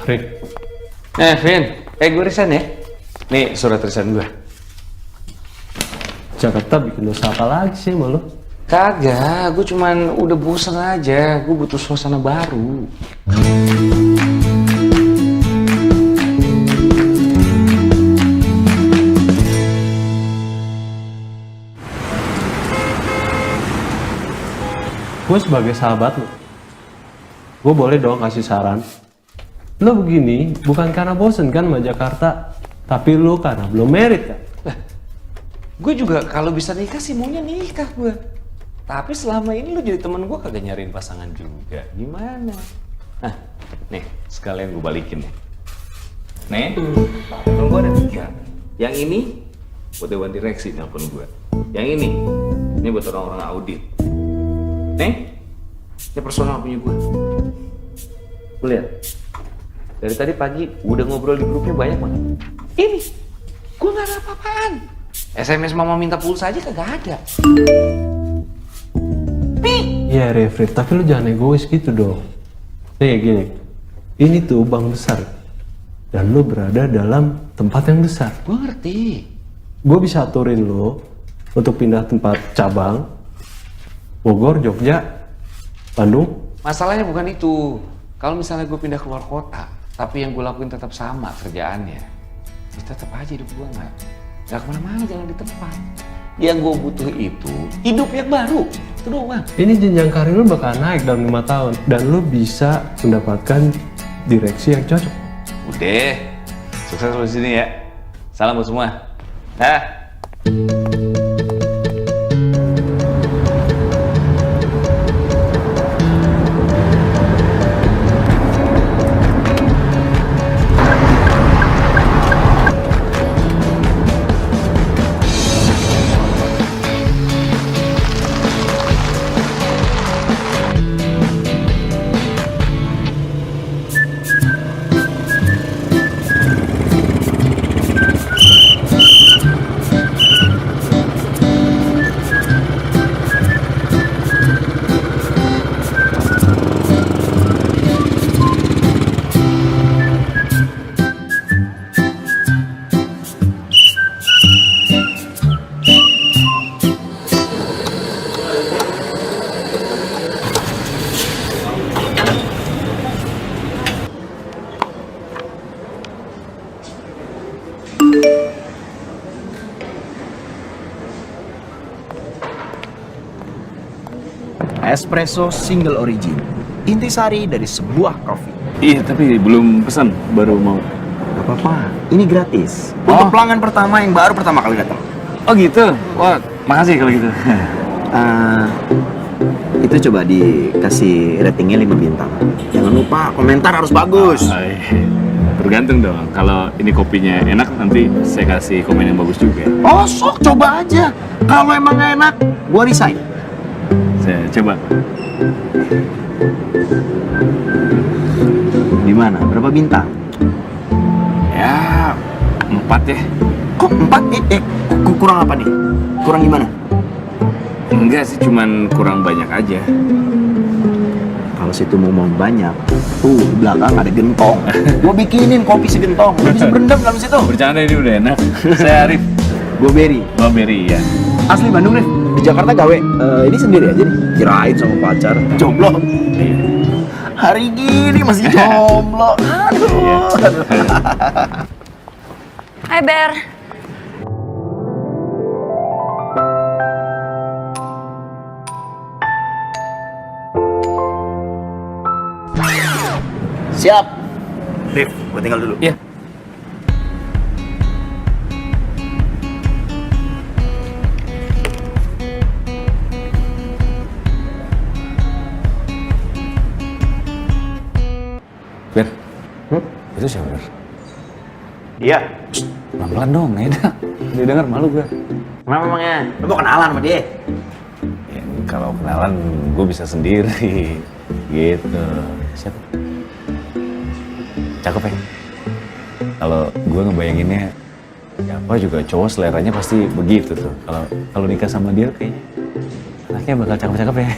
Rick, Vin, gue resign ya. Nih surat resign gue. Jakarta bikin dosa apa lagi sih sama lo? Kagak, gue cuman udah bosan aja. Gue butuh suasana baru. Gue sebagai sahabat lo, gue boleh dong kasih saran. Lo begini bukan karena bosen kan sama Jakarta, tapi lo karena belum merit kan? Gue juga kalau bisa nikah sih maunya nikah gue. Tapi selama ini lu jadi temen gue kagak nyariin pasangan juga. Gimana? Nah, nih sekalian gue balikin nih. Nih, temen gue ada 3. Yang ini buat dewan direksi nelfon gue. Yang ini buat orang-orang audit. Nih, ini personal punya gue. Lu lihat, dari tadi pagi udah ngobrol di grupnya banyak banget. Ini, gue gak ada apa-apaan. SMS mama minta pulsa aja kagak ada. Iya Rif, tapi lu jangan egois gitu dong. Nih gini, ini tuh bank besar dan lu berada dalam tempat yang besar. Gue ngerti. Gue bisa aturin lo untuk pindah tempat cabang Bogor, Jogja, Bandung. Masalahnya bukan itu. Kalau misalnya gue pindah keluar kota, tapi yang gue lakuin tetap sama kerjaannya, ya tetap aja hidup gue nggak kemana-mana, jalan di tempat. Yang gue butuh itu hidup yang baru. Itu doang. Ini jenjang karir lu bakal naik dalam 5 tahun dan lu bisa mendapatkan direksi yang cocok. Udah, sukses lu di sini ya. Salam buat semua. Dah. Espresso single origin, intisari dari sebuah kopi. Iya, tapi belum pesan, baru mau. Gak apa-apa, ini gratis. Untuk pelanggan pertama yang baru pertama kali datang. Oh gitu? Wah, makasih kalau gitu. Itu coba dikasih ratingnya 5 bintang. Jangan lupa komentar harus bagus. Iya. Tergantung dong, kalau ini kopinya enak nanti saya kasih komen yang bagus juga. Oh sok, coba aja. Kalau emang gak enak, gua resign. Saya coba. Gimana? Berapa bintang? Ya, 4 ya. Kok 4? Kurang apa nih? Kurang gimana? Enggak sih, cuman kurang banyak aja. Kalau situ mau banyak, tuh di belakang ada gentong. Gua bikinin kopi segentong. Lu bisa berendam dalam situ. Bercanda, ini udah enak. Saya Arif. Gua Berry. Oh, Berry ya. Asli Bandung nih. Di Jakarta gawe. Ini sendiri aja nih. Kirain sama pacar. Jomblo. Iya. Hari gini masih jomblo. Aduh. Hai Ber. Siap. Rif, gua tinggal dulu. Iya. Ber, itu siapa Ber? Iya. Pelan-pelan dong, Eda. Dia denger malu gue. Kenapa emangnya? Lu mau kenalan sama dia? Ya, kalau kenalan gue bisa sendiri. Gitu. Siapa? Cakep ya? Kalau gue ngebayanginnya, siapa juga cowok seleranya pasti begitu tuh. Kalau nikah sama dia kayaknya anaknya bakal cakep-cakep ya.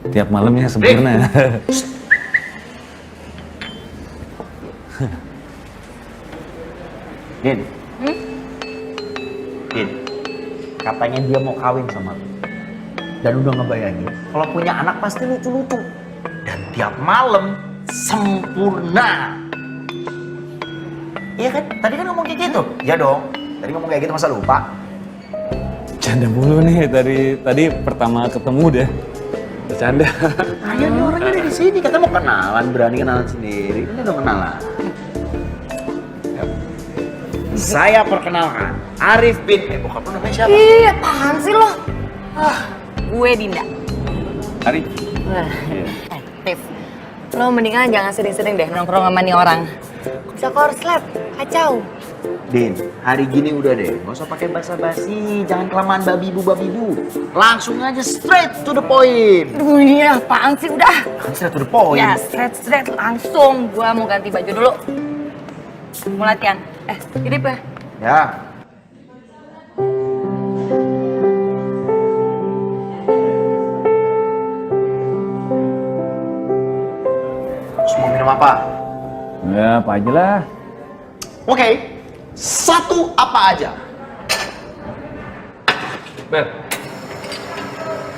Tiap malamnya sempurna. Din. Din. Katanya dia mau kawin sama lu. Dan udah ngebayangin kalau punya anak pasti lucu-lucu. Dan tiap malam sempurna. Iya kan? Tadi kan ngomong kayak gitu. Iya dong. Tadi ngomong kayak gitu masa lupa? Canda mulu nih tadi pertama ketemu deh. Bercanda. Ayo nih orangnya ada di sini. Kata mau kenalan, berani kenalan sendiri. Ini udah kenalan. Saya perkenalkan Arif bin. Bokap lu namanya siapa? Ih, apaan sih lo? Gue Dinda. Arif. Rif, lo mendingan jangan sering-sering deh nongkrong sama nih orang. Bisa korslet, kacau. Din, hari gini udah deh, nggak usah pakai basa-basi, jangan kelamaan babi-bu. Langsung aja straight to the point. Aduh, iya apaan sih udah? Straight to the point. Ya, straight langsung. Gua mau ganti baju dulu. Mau latihan. Gini ya. Ya. Terus mau minum apa? Ya, apa aja lah. Oke, satu apa aja? Bel,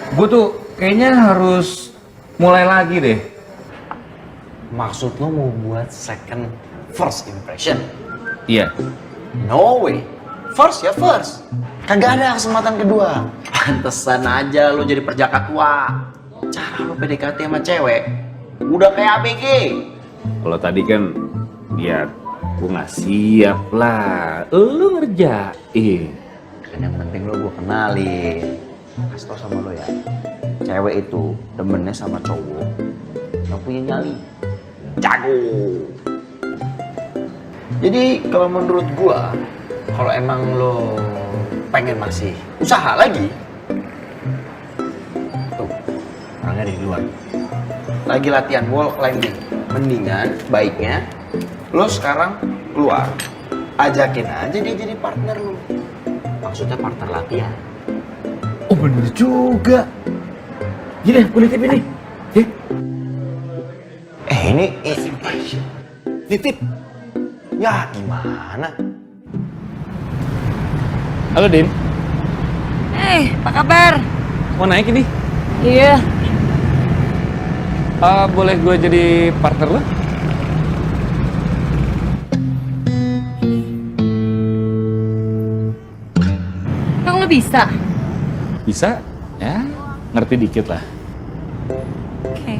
gue tuh kayaknya harus mulai lagi deh. Maksud lo mau buat second first impression? Iya. No way. First ya first. Kagak ada kesempatan kedua. Pantesan aja lo jadi perjaka tua. Cara lo PDKT sama cewek udah kayak ABG. Kalau tadi kan lihat gue nggak siap lah. Lu ngerjain. Kan yang penting lo gue kenalin. Kasih tau sama lo ya. Cewek itu demennya sama cowok yang punya nyali. Jago. Jadi kalau menurut gua, kalau emang lo pengen masih usaha lagi, tuh orangnya di luar, lagi latihan wall climbing. Mendingan baiknya lo sekarang keluar, ajakin aja dia jadi partner lo. Maksudnya partner latihan. Oh bener juga. Gini, gue nitip ini. Ini nitip. Ya gimana? Halo Din, Apa kabar? mau naik ini? Iya. Boleh gue jadi partner lo? Emang lo bisa? Bisa? Ya, ngerti dikit lah. Oke.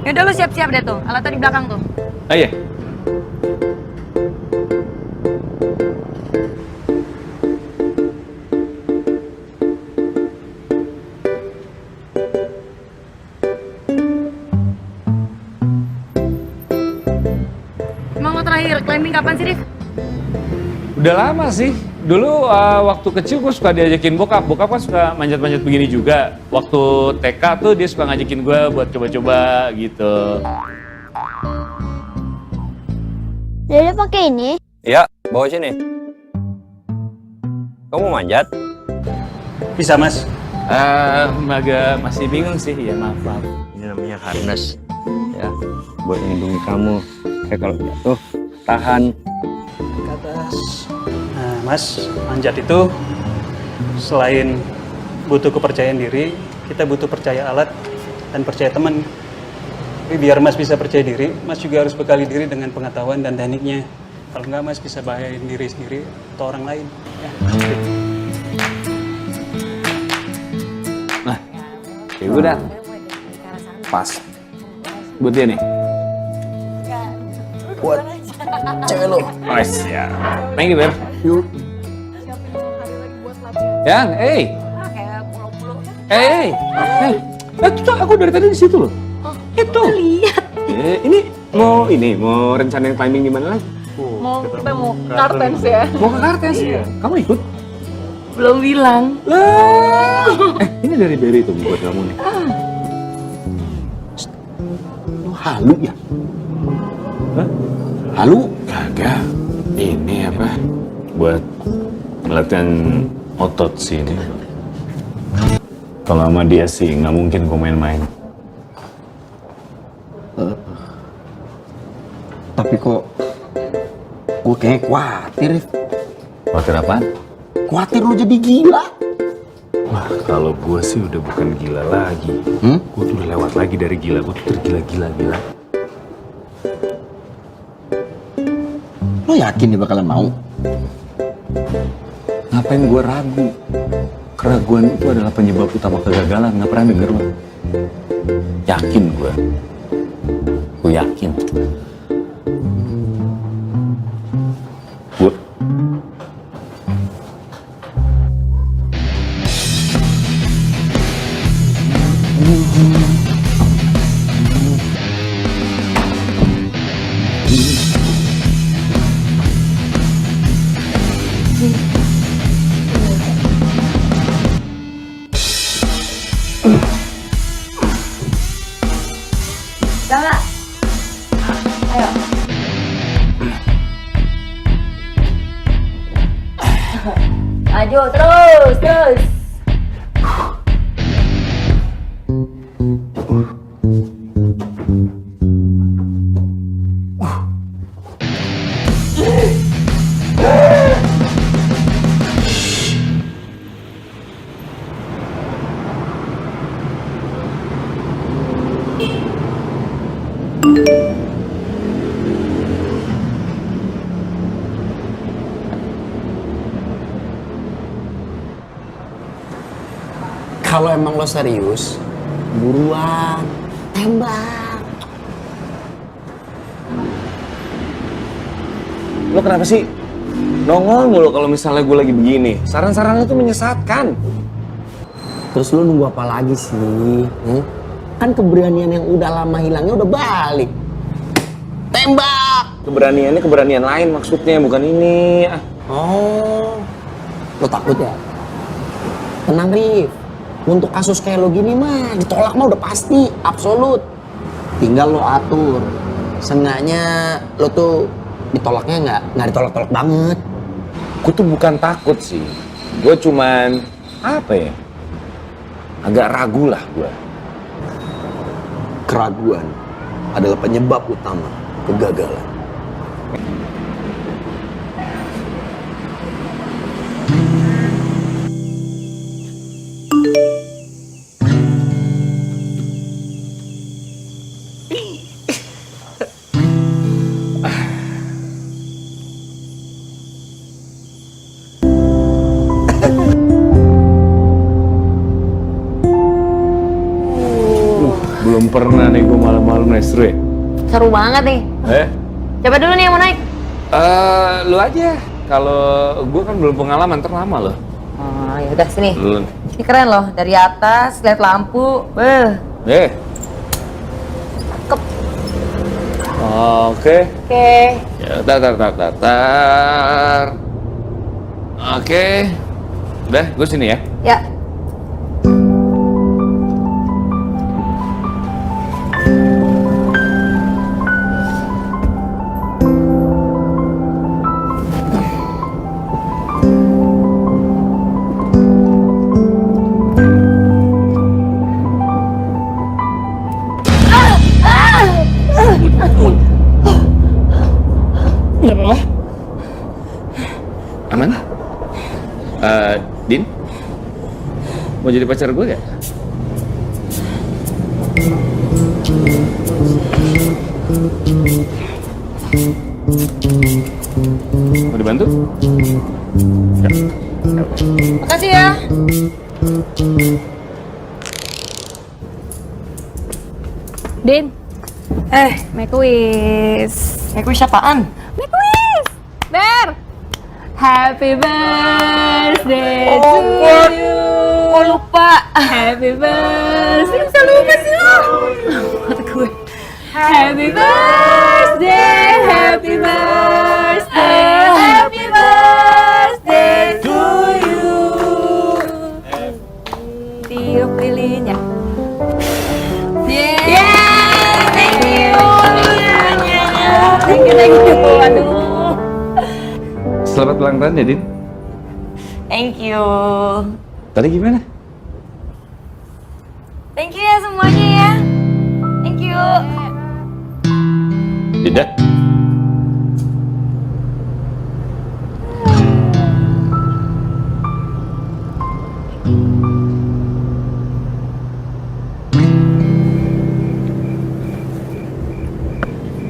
Yaudah lo siap-siap deh tuh, alatnya di belakang tuh. Oh iya. Emang lo terakhir climbing kapan sih, Rif? Udah lama sih. Dulu waktu kecil gue suka diajakin bokap. Bokap kan suka manjat-manjat begini juga. Waktu TK tuh dia suka ngajakin gue buat coba-coba gitu. Dede pakai ini? Iya, bawa sini. Kamu manjat? Bisa mas? Agak masih bingung sih, ya maaf. Ini namanya harness. Ya, buat melindungi kamu. Kalau jatuh, tahan. Ke atas. Nah, Mas, manjat itu selain butuh kepercayaan diri, kita butuh percaya alat dan percaya teman. Tapi biar Mas bisa percaya diri, Mas juga harus bekali diri dengan pengetahuan dan tekniknya. Kalau enggak, Mas bisa bahayain diri sendiri atau orang lain. Ya. Nah, ya udah. Pas. Buat dia nih. Buat cewek lo. Nice ya. Thank you, Ber. Yuk. Yang, itu tuh aku dari tadi di situ loh. Itu. Lihat. Ini mau rencanain climbing di mana lagi? Mau kartens ya? Mau ke Kartes? Kamu ikut? Belum bilang. Lah. Ini dari Berry tuh buat kamu nih. Lu halu ya? Hah? Halu? Kagak. Ini apa? Buat latihan otot sih ini. Kalau sama dia sih nggak mungkin gue main-main. Tapi kok Gue kayak khawatir. Khawatir apaan? Khawatir lu jadi gila. Wah, kalau gue sih udah bukan gila lagi. Gue tuh udah lewat lagi dari gila. Gue tuh tergila-gila. Lo yakin dia bakalan mau? Ngapain gue ragu? Keraguan itu adalah penyebab utama kegagalan. Nggak pernah denger lo? Yakin gue. Gue yakin. Gue... Sama. Ayo. Maju terus. Kalau emang lo serius, buruan, tembak. Lo kenapa sih nongol mulu kalau misalnya gue lagi begini? Saran-sarannya tuh menyesatkan. Terus lo nunggu apa lagi sih? Kan keberanian yang udah lama hilangnya udah balik. Tembak! Keberaniannya keberanian lain maksudnya, bukan ini. Oh, lo takut ya? Tenang, Rif. Untuk kasus kayak lo gini mah, ditolak mah udah pasti, absolut. Tinggal lo atur. Seenggaknya lo tuh ditolaknya nggak ditolak-tolak banget. Gue tuh bukan takut sih. Gue cuman, apa ya? Agak ragu lah gue. Keraguan adalah penyebab utama kegagalan. Belum pernah nih gue malam-malam naik seru ya? Seru banget nih. Coba dulu nih yang mau naik. Lu aja. Kalau gue kan belum pengalaman, terlama loh. Oh, ya udah sini. Lu. Ini keren loh, dari atas lihat lampu. Cakep. Oke. Oke. Ya, tar. Oke. Udah, gue sini ya. Ya. Aman? Din? Mau jadi pacar gue gak? Mau dibantu? Ya. Makasih ya. Din, make wish. Make wish apaan? Make wish. Ber. Happy birthday to you. Oh lupa. Happy birthday. Bisa lupa sih lo. Buat gue. Happy birthday, happy birthday, happy birthday to you. Tiup lilinnya. Thank you. Thank you. Aduh. Selamat ulang tahun ya, Din. Thank you. Tadi gimana? Thank you ya semuanya ya. Thank you. Tidak.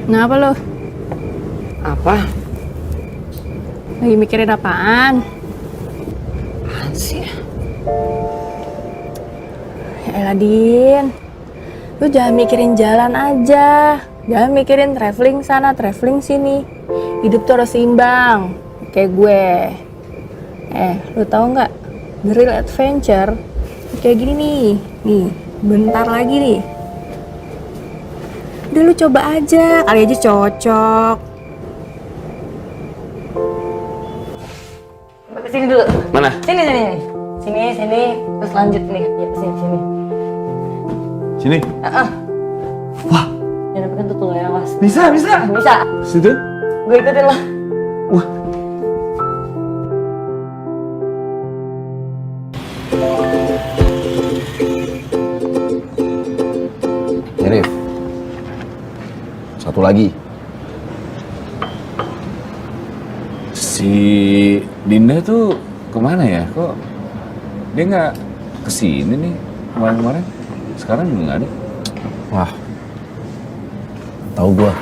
Kenapa lo? Apa? Lagi mikirin apaan? Apaan sih? Ya elah, Din. Lu jangan mikirin jalan aja. Jangan mikirin traveling sana, traveling sini. Hidup tuh harus seimbang. Kayak gue. Lu tahu nggak? The real adventure kayak gini nih. Nih, bentar lagi nih. Udah lu coba aja, kali aja cocok. Sini dulu. Mana? Sini. Terus lanjut nih. Ya, sini. Sini. Wah. Jangan pegang tuh ya, Mas. Bisa. Bisa. Situ. Gue ikutin lah. Rif, satu lagi. Si Dinda tuh kemana ya? Kok dia nggak kesini nih kemarin-kemarin? Sekarang juga nggak ada. Wah, tahu gua.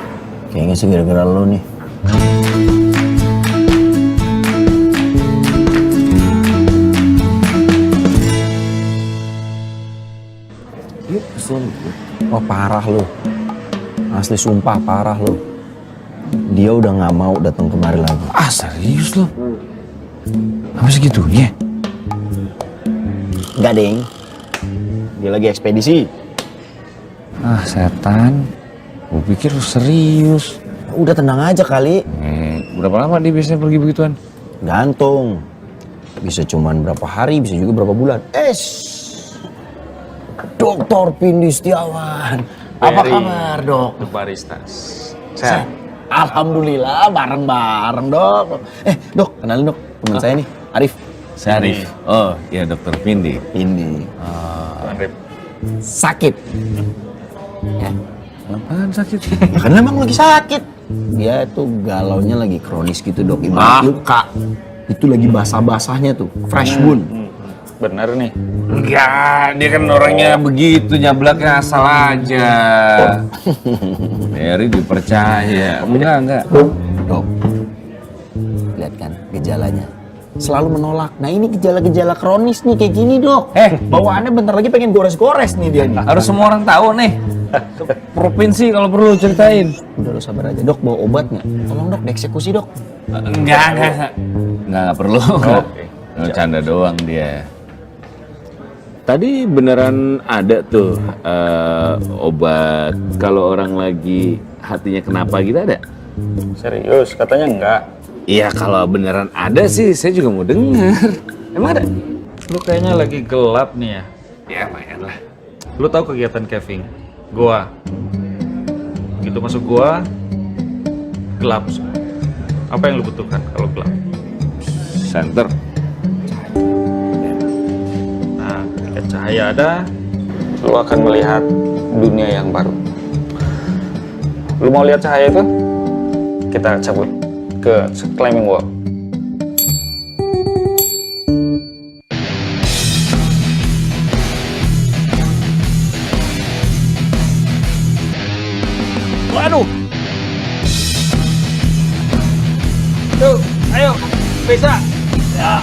Kayaknya sih gara-gara lo nih. Dia kesel gue. Wah, parah lo. Asli sumpah parah lo. Dia udah nggak mau datang kemari lagi. Ah serius lo? Apa segitunya? Enggak, Deng. Dia lagi ekspedisi. Ah setan. Gue pikir lu serius. Udah tenang aja kali. Berapa lama dia biasanya pergi begituan? Gantung. Bisa cuman berapa hari, bisa juga berapa bulan. Dokter Pindi Setiawan. Apa kabar, Dok? Baristas. Sehat. Alhamdulillah, bareng-bareng, Dok. Dok, kenalin, Dok. Teman saya nih, Arif. Saya Arif. Oh, iya Dokter Pindi. Pindi. Arif. Sakit. Ya. Apaan sakit? Ya kan emang lagi sakit. Dia tuh galaunya lagi kronis gitu, Dok. Ibarat luka. Itu lagi basah-basahnya tuh, fresh wound. Bener nih. Enggak, dia kan orangnya begitu, nyablaknya asal aja. Mary dipercaya. Enggak. Dok, lihat kan gejalanya. Selalu menolak. Nah ini gejala-gejala kronis nih kayak gini, Dok. Bawaannya bentar lagi pengen gores-gores nih dia nih. Harus semua orang tahu nih. Ke provinsi kalau perlu ceritain. Udah lo sabar aja, Dok. Bawa obat nggak? Tolong, Dok, dieksekusi, Dok. Enggak perlu. Oke. Canda doang dia. Tadi beneran ada tuh obat kalau orang lagi hatinya kenapa gitu ada? Serius, katanya enggak. Iya kalau beneran ada sih saya juga mau denger. Emang ada? Lu kayaknya lagi gelap nih ya. Ya lumayan lah. Lu tahu kegiatan Kevin? Gua. Begitu masuk gua, gelap semua. Apa yang lu butuhkan kalau gelap? Center. Nah, ketika cahaya ada, Lu akan melihat dunia yang baru. Lu mau lihat cahaya itu? Kita cabut ke climbing wall. waduh. Tuh, ayo, bisa. Ya.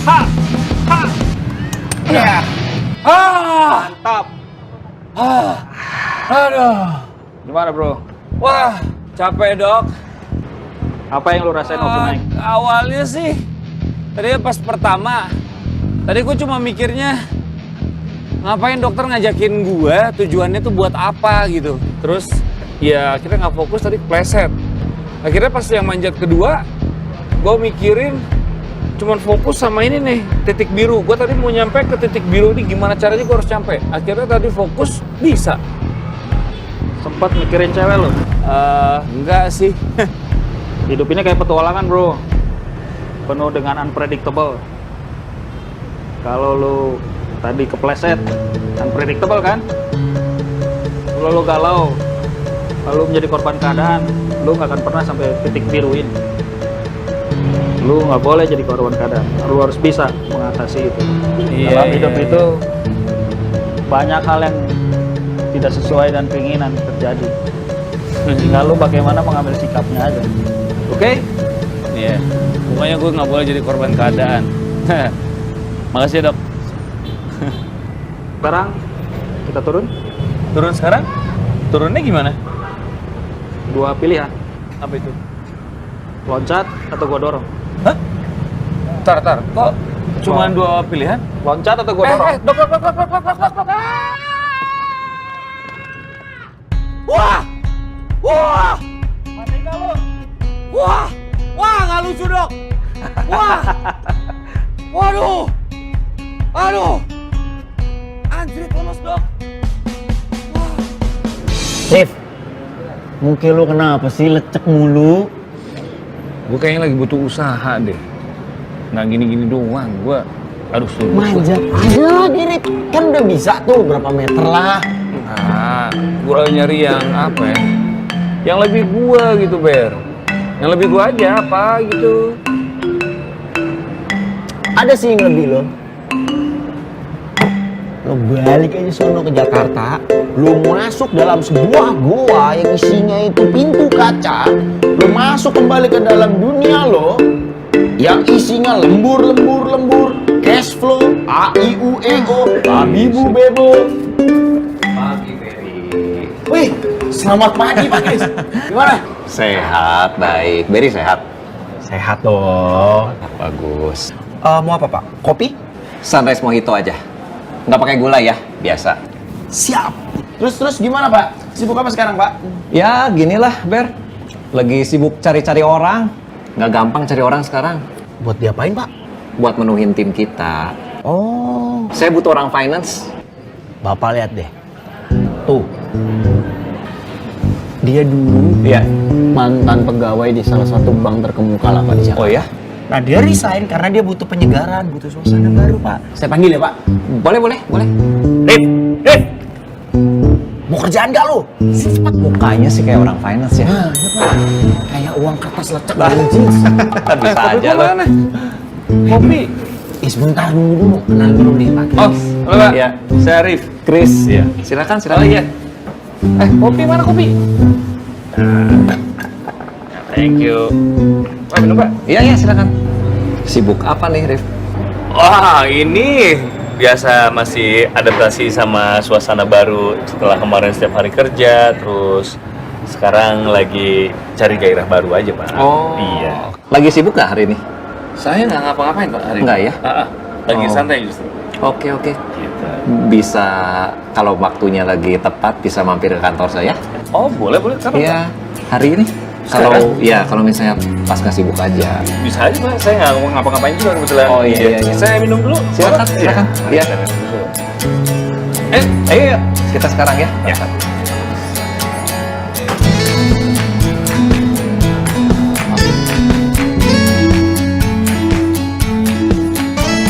Ha. Ya. Mantap. Aduh. Gimana, Bro? Wah capek dok. Apa yang lu rasain waktu naik? Awalnya sih, tadi pas pertama, tadi gue cuma mikirnya ngapain dokter ngajakin gue, tujuannya tuh buat apa gitu. Terus ya akhirnya nggak fokus, tadi kepleset. Akhirnya pas yang manjat kedua, gue mikirin cuman fokus sama ini nih, titik biru. Gue tadi mau nyampe ke titik biru ini, gimana caranya gue harus nyampe. Akhirnya tadi fokus, bisa. Sempat mikirin cewek lo? Enggak sih. Hidup ini kayak petualangan, Bro. Penuh dengan unpredictable. Kalau lu tadi kepleset, unpredictable kan? Kalau lu galau, lalu menjadi korban keadaan, lu nggak akan pernah sampai titik biru ini. Lu nggak boleh jadi korban keadaan. Lu harus bisa mengatasi itu. Dalam hidup itu banyak hal yang tidak sesuai dan keinginan terjadi. Tinggal lu bagaimana mengambil sikapnya aja. Oke? Iya. Pokoknya gue nggak boleh jadi korban keadaan. Makasih ya, Dok. Sekarang kita turun. Turun sekarang? Turunnya gimana? Dua pilihan. Apa itu? Loncat atau gua dorong. Hah? Tar. Kok cuma dua pilihan? Loncat atau gua dorong. Dok. Wah! Mati nggak lu? Wah, nggak lucu, Dok. Wah! Aduh! Anjrit lemes, Dok. Rif, muka lu kenapa sih lecek mulu? Gue kayaknya lagi butuh usaha deh. Nggak gini-gini doang. Gue harus Manjat aja lagi, Rif. Kan udah bisa tuh berapa meter lah. Nah, gue lagi nyari yang apa ya? Yang lebih gue gitu, Ber. Yang lebih gue aja apa gitu. Ada sih yang lebih lo. Lo balik aja sono ke Jakarta, lo masuk dalam sebuah goa yang isinya itu pintu kaca, lo masuk kembali ke dalam dunia lo yang isinya lembur, cash flow, a i u e o, babibu bebo. Pagi, Beri. Wih, selamat pagi Pak Kris. Gimana? Sehat, baik. Beri sehat. Sehat dong. Bagus. Mau apa Pak? Kopi? Sunrise mojito aja. Nggak pakai gula ya, biasa. Siap. Terus gimana Pak? Sibuk apa sekarang Pak? Ya, ginilah, Ber. Lagi sibuk cari-cari orang. Nggak gampang cari orang sekarang. Buat diapain Pak? Buat menuhin tim kita. Oh, Saya butuh orang finance. Bapak lihat deh. Tuh. Dia dulu Iya. mantan pegawai di salah satu bank terkemuka lah Pak di Jakarta. Oh ya? Nah dia resign karena dia butuh penyegaran, butuh suasana baru Pak. Saya panggil ya Pak. Boleh. Rif, mau kerjaan gak lo? Cepat mukanya sih kayak orang finance ya. Nah, ya Pak. Kayak uang kertas lecek anjing. Bisa aja loh. Kopi. Sebentar dulu, kenal dulu nih Pak. Oh, halo, Pak. Iya. Saya Arif. Chris. Iya. Silakan. Oh iya. Kopi mana kopi? Thank you. Minum, Pak. Iya, silakan. Sibuk apa nih, Rif? Wah, ini biasa masih adaptasi sama suasana baru setelah kemarin setiap hari kerja, terus sekarang lagi cari gairah baru aja, Pak. Oh. Iya. Lagi sibuk nggak hari ini? Saya nggak ngapa-ngapain, Pak, hari ini. Nggak ya? Lagi Oh. santai justru. Oke. Gitu. Bisa kalau waktunya lagi tepat bisa mampir ke kantor saya? Oh, boleh. Kapan, Pak? Iya, hari ini. Kalau misalnya pas nggak sibuk aja. Bisa aja, Pak. Saya nggak ngapa-ngapain juga kebetulan. Oh, iya. Saya minum dulu. Silakan. Iya. Ayo, kita sekarang ya. Ya.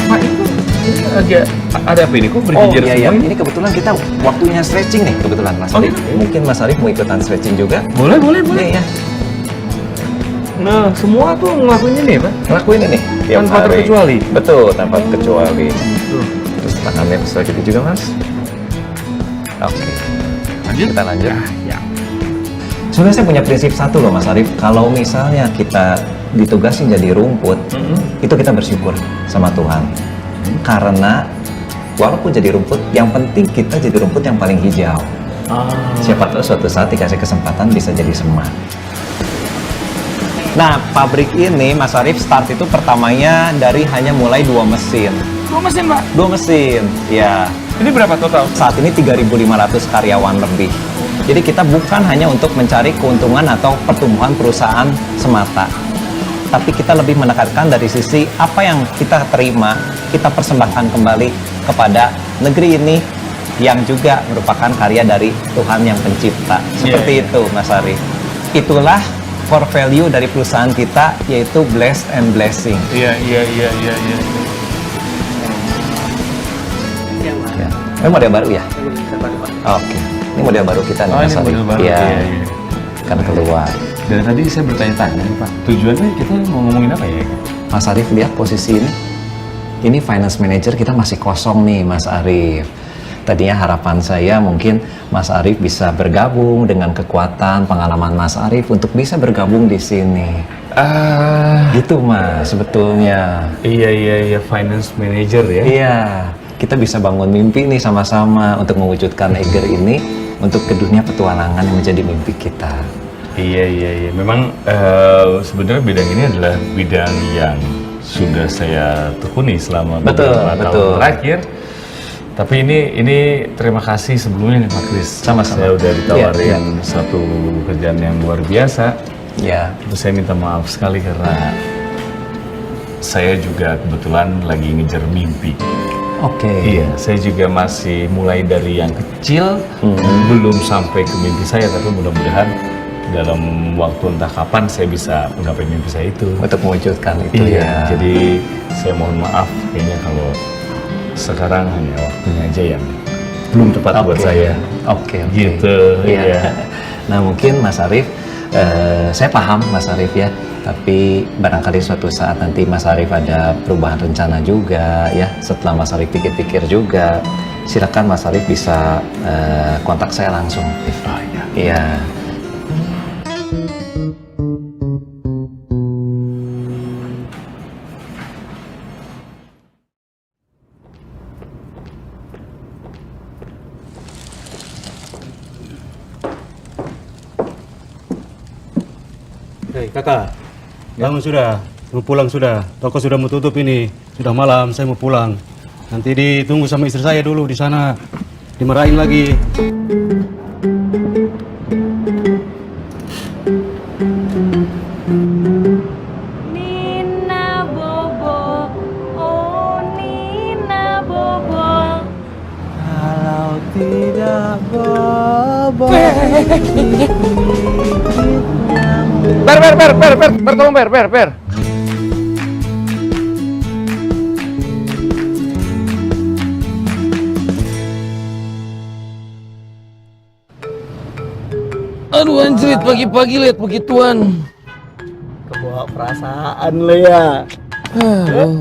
Pak, ini agak ada apa ini? Kok berjejer Iya. semua ini? Ini kebetulan kita waktunya stretching nih kebetulan Mas. Oh, Arif. gitu? Mungkin Mas Arif mau ikutan stretching juga? Boleh. Iya. Nah, semua tuh ngelakuin ini ya, Pak? Ngelakuin ini tiap Tanpa hari. terkecuali? Betul, tanpa terkecuali. Terus tangannya bisa gitu juga, Mas. Oke. Lanjut? Kita lanjut. Ya. Sebenarnya saya punya prinsip satu loh, Mas Arif. Kalau misalnya kita ditugasin jadi rumput, itu kita bersyukur sama Tuhan. Karena walaupun jadi rumput, yang penting kita jadi rumput yang paling hijau. Siapa tahu suatu saat dikasih kesempatan bisa jadi semak. Nah, pabrik ini, Mas Arif, start itu pertamanya dari hanya mulai 2 mesin. 2 mesin, Pak? 2 mesin, ya. Ini berapa total? Saat ini 3.500 karyawan lebih. Jadi kita bukan hanya untuk mencari keuntungan atau pertumbuhan perusahaan semata. Tapi kita lebih menekankan dari sisi apa yang kita terima, kita persembahkan kembali kepada negeri ini yang juga merupakan karya dari Tuhan yang pencipta. Seperti itu, Mas Arif. Itulah core value dari perusahaan kita, yaitu blessed and blessing. Iya. Ya. Ini model baru ya? Oke. Ini model baru kita nih, Oh, Mas ini Arif. model baru. Iya. Iya. Kan keluar. Dan tadi saya bertanya-tanya, Pak. Tujuannya kita mau ngomongin apa ya? Mas Arif, lihat posisi ini. Ini finance manager kita masih kosong nih, Mas Arif. Tadinya harapan saya mungkin Mas Arif bisa bergabung dengan kekuatan pengalaman Mas Arif untuk bisa bergabung di sini. Gitu Mas sebetulnya. Iya, finance manager ya. Iya, kita bisa bangun mimpi nih sama-sama untuk mewujudkan Eiger ini untuk ke dunia petualangan yang menjadi mimpi kita. Iya. Memang sebenarnya bidang ini adalah bidang yang sudah saya tekuni selama beberapa tahun terakhir. Tapi ini terima kasih sebelumnya nih Pak Kris. Sama-sama. Saya udah ditawarin satu kerjaan yang luar biasa. Ya. Terus saya minta maaf sekali karena saya juga kebetulan lagi ngejar mimpi. Oke. Iya, saya juga masih mulai dari yang kecil, belum sampai ke mimpi saya, tapi mudah-mudahan dalam waktu entah kapan saya bisa menggapai mimpi saya itu. Untuk mewujudkan itu ya. Jadi saya mohon maaf kayaknya kalau sekarang hanya waktunya aja yang belum tepat buat saya. Oke. Gitu. Iya. Nah mungkin Mas Arif, saya paham Mas Arif ya. Tapi barangkali suatu saat nanti Mas Arif ada perubahan rencana juga ya. Setelah Mas Arif pikir-pikir juga, silakan Mas Arif bisa kontak saya langsung. Oh iya. Iya. Hei kakak, bangun sudah, mau pulang sudah. Toko sudah mau tutup ini, sudah malam, saya mau pulang. Nanti ditunggu sama istri saya dulu di sana, dimarahin lagi. Nina Bobo, oh Nina Bobo. Kalau tidak bobo. Tolong ber. Aduh anjrit, pagi-pagi lihat begituan. Kebawa perasaan lo ya.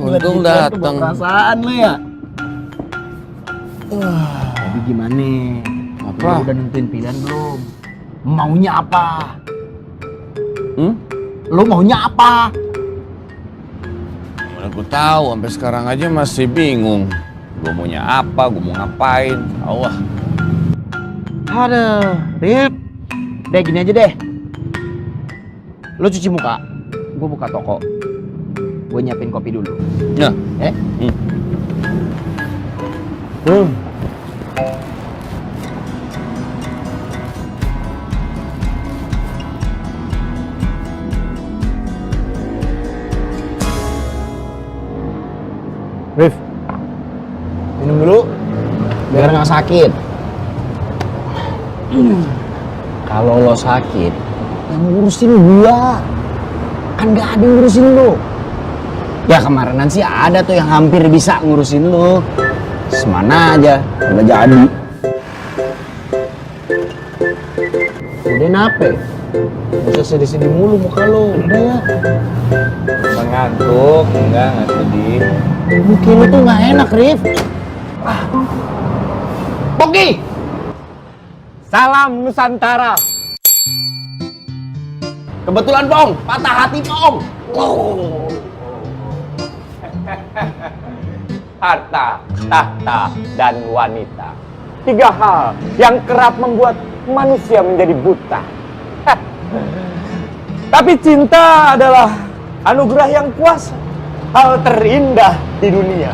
Untung datang. Perasaan lo ya. Jadi gimana? Apa? Lo udah nentuin pilihan belum? Maunya apa? Lo maunya apa? Mana gue tahu, sampai sekarang aja masih bingung. Gue maunya apa, gue mau ngapain. Allah. Aduh, Rip. Deh gini aja deh. Lo cuci muka, gue buka toko. Gue nyiapin kopi dulu. Ya. Rif, minum dulu biar nggak sakit. Kalau lo sakit, yang ngurusin gua. Kan gak ada yang ngurusin lo. Ya kemarinan sih ada tuh yang hampir bisa ngurusin lo. Semana aja, udah jadi. Udah nape? Gak usah sedih-sedih mulu muka lo, udah ya. Ngantuk, enggak sedih. Mungkin lo tuh gak enak, Rif. Pogi! Salam Nusantara. Kebetulan Pong, patah hati Pong. Harta, tahta, dan wanita. 3 hal yang kerap membuat manusia menjadi buta. Tapi cinta adalah anugerah yang kuasa, hal terindah di dunia.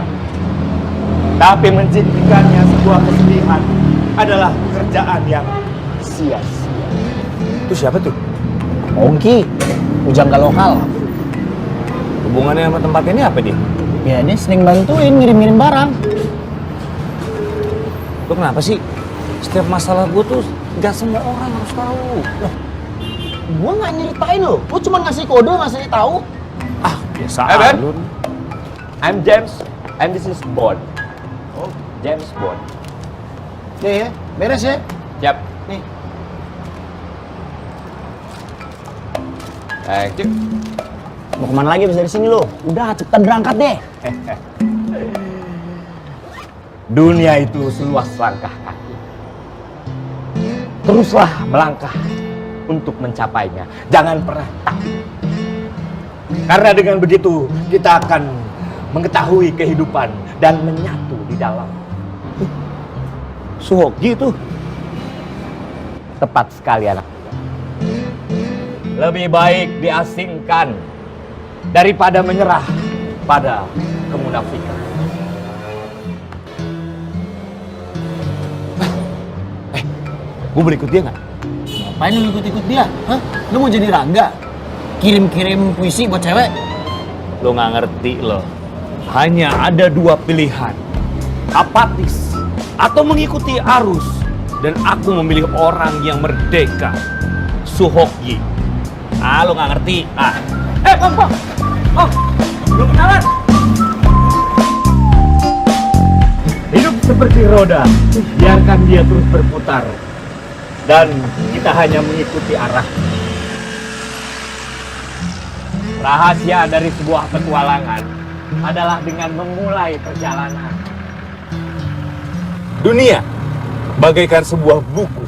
Tapi menciptakannya sebuah kesedihan adalah pekerjaan yang sia-sia. Itu siapa tuh? Ongki, pujangga lokal. Hubungannya sama tempat ini apa dia? Ya dia sering bantuin ngirim-ngirim barang. Lu kenapa sih? Setiap masalah gue tuh gak semua orang harus tahu. Gua nggak nyeritain lo, gua cuma ngasih kode, ngasih tahu. Ah, biasa Hey Ben, lu. I'm James, and this is Bond. Oh, James Bond. Nih ya, beres ya. Siap. Nih. Thank you. Mau kemana lagi abis dari sini lo? Udah cepetan berangkat deh. Dunia itu seluas langkah kaki. Teruslah melangkah untuk mencapainya. Jangan pernah takut. Karena dengan begitu kita akan mengetahui kehidupan dan menyatu di dalam. Suhoki itu tepat sekali anak muda. Lebih baik diasingkan daripada menyerah pada kemunafikan. Gue boleh ikut dia nggak? Ngapain lu ikut-ikut dia? Hah? Lu mau jadi Rangga? Kirim-kirim puisi buat cewek? Lo nggak ngerti lo. Hanya ada dua pilihan. Apatis atau mengikuti arus. Dan aku memilih orang yang merdeka. Suhoki. Ah, lo nggak ngerti. Ah. Bang. Oh, belum kenalan. Hidup seperti roda. Biarkan dia terus berputar. Dan kita hanya mengikuti arah. Rahasia dari sebuah petualangan adalah dengan memulai perjalanan. Dunia bagaikan sebuah buku.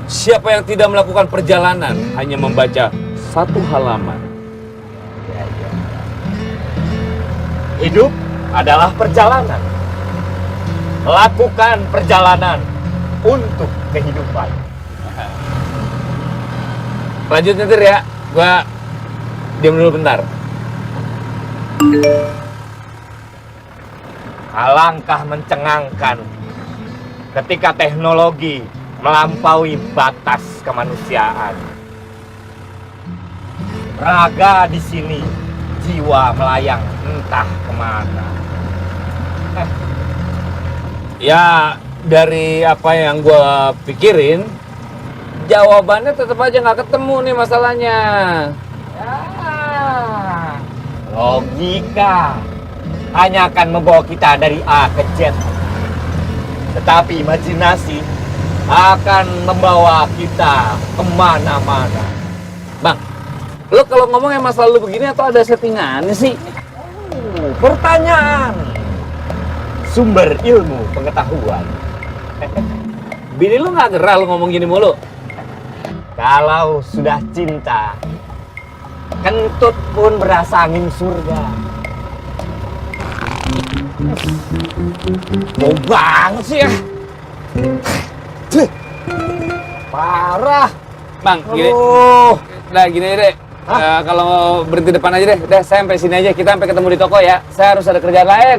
Siapa yang tidak melakukan perjalanan hanya membaca satu halaman. Hidup adalah perjalanan. Lakukan perjalanan untuk kehidupan. Lanjut nyetir ya, gua diam dulu bentar. Alangkah mencengangkan ketika teknologi melampaui batas kemanusiaan. Raga di sini, jiwa melayang entah kemana. Ya, dari apa yang gua pikirin, jawabannya tetap aja nggak ketemu nih masalahnya. Logika hanya akan membawa kita dari A ke Z. Tetapi imajinasi akan membawa kita kemana-mana. Bang, lo kalau ngomong yang masalah lu begini atau ada settingannya sih? Pertanyaan sumber ilmu pengetahuan. Bini lu nggak gerah lu ngomong gini mulu? Kalau sudah cinta, kentut pun berasa angin surga. Mau banget sih ya. Parah. Bang, gini. Nah, gini deh. Kalau berhenti depan aja deh. Udah, saya sampai sini aja. Kita sampai ketemu di toko ya. Saya harus ada kerjaan lain.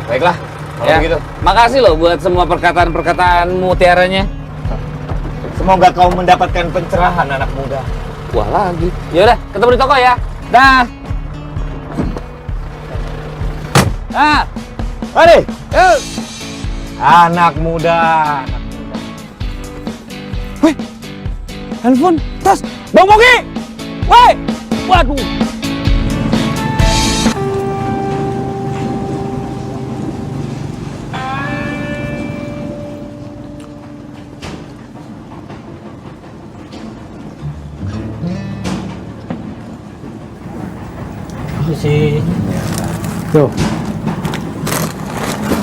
Baiklah, kalau Ya. begitu. Makasih loh buat semua perkataan-perkataan mutiaranya. Semoga kau mendapatkan pencerahan anak muda. Wah, lagi. Yaudah, ketemu di toko ya. Dah. Ah. Mari. Yuk. Anak muda. Wih. Handphone, tas. Bang Bogi. Woi. Waduh. Masih. Tuh.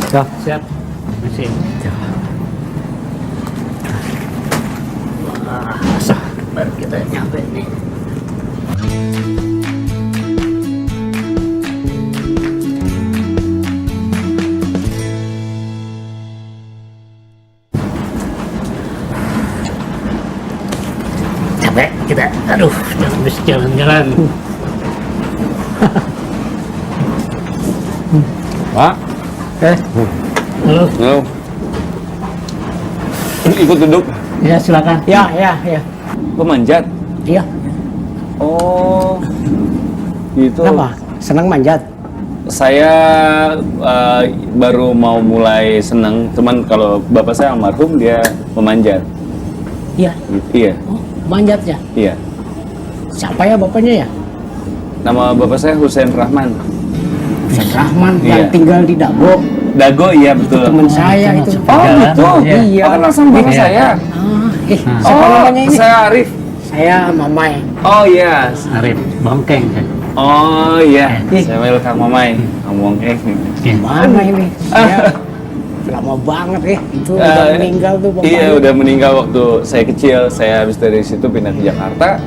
Ya. Siap. Masih. Baru kita nyampe nih. Capek kita, aduh, habis jalan-jalan. Pak. Halo. Halo. Ikut duduk. Ya silakan. Ya. Pemanjat. Iya. Oh. Gitu. Kenapa? Senang manjat? Saya baru mau mulai senang, cuman kalau bapak saya almarhum dia memanjat. Iya. Iya. Oh, manjat ya? Iya. Siapa ya bapaknya ya? Nama bapak saya Husain Rahman. Husain Rahman Iya. yang tinggal di Dago. Dago, iya betul. Teman saya itu. Oh gitu? Iya. Oh, kenal sama bapak saya. Siapa namanya ini? Saya Arif. Saya Mamai. Oh iya. Arif Bangkeng kan? Oh iya, saya Kang Mamai. Ngomong Gimana ini? Saya lama banget itu udah meninggal tuh Bang. Iya, udah meninggal waktu saya kecil. Saya habis dari situ pindah ke Jakarta.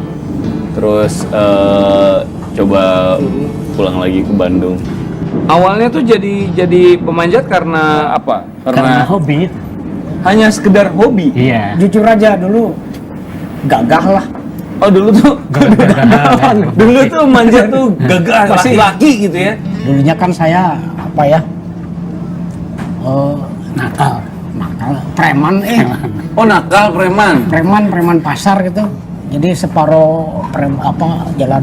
Terus coba pulang lagi ke Bandung. Awalnya tuh jadi pemanjat karena apa? Karena hobi. Hanya sekedar hobi. Iya. Jujur aja dulu gagah lah. Oh dulu tuh dulu tuh manjat tuh gagah laki-laki gitu ya. Dulunya kan saya apa ya? Nakal, preman Oh nakal, preman pasar gitu. Jadi separuh jalan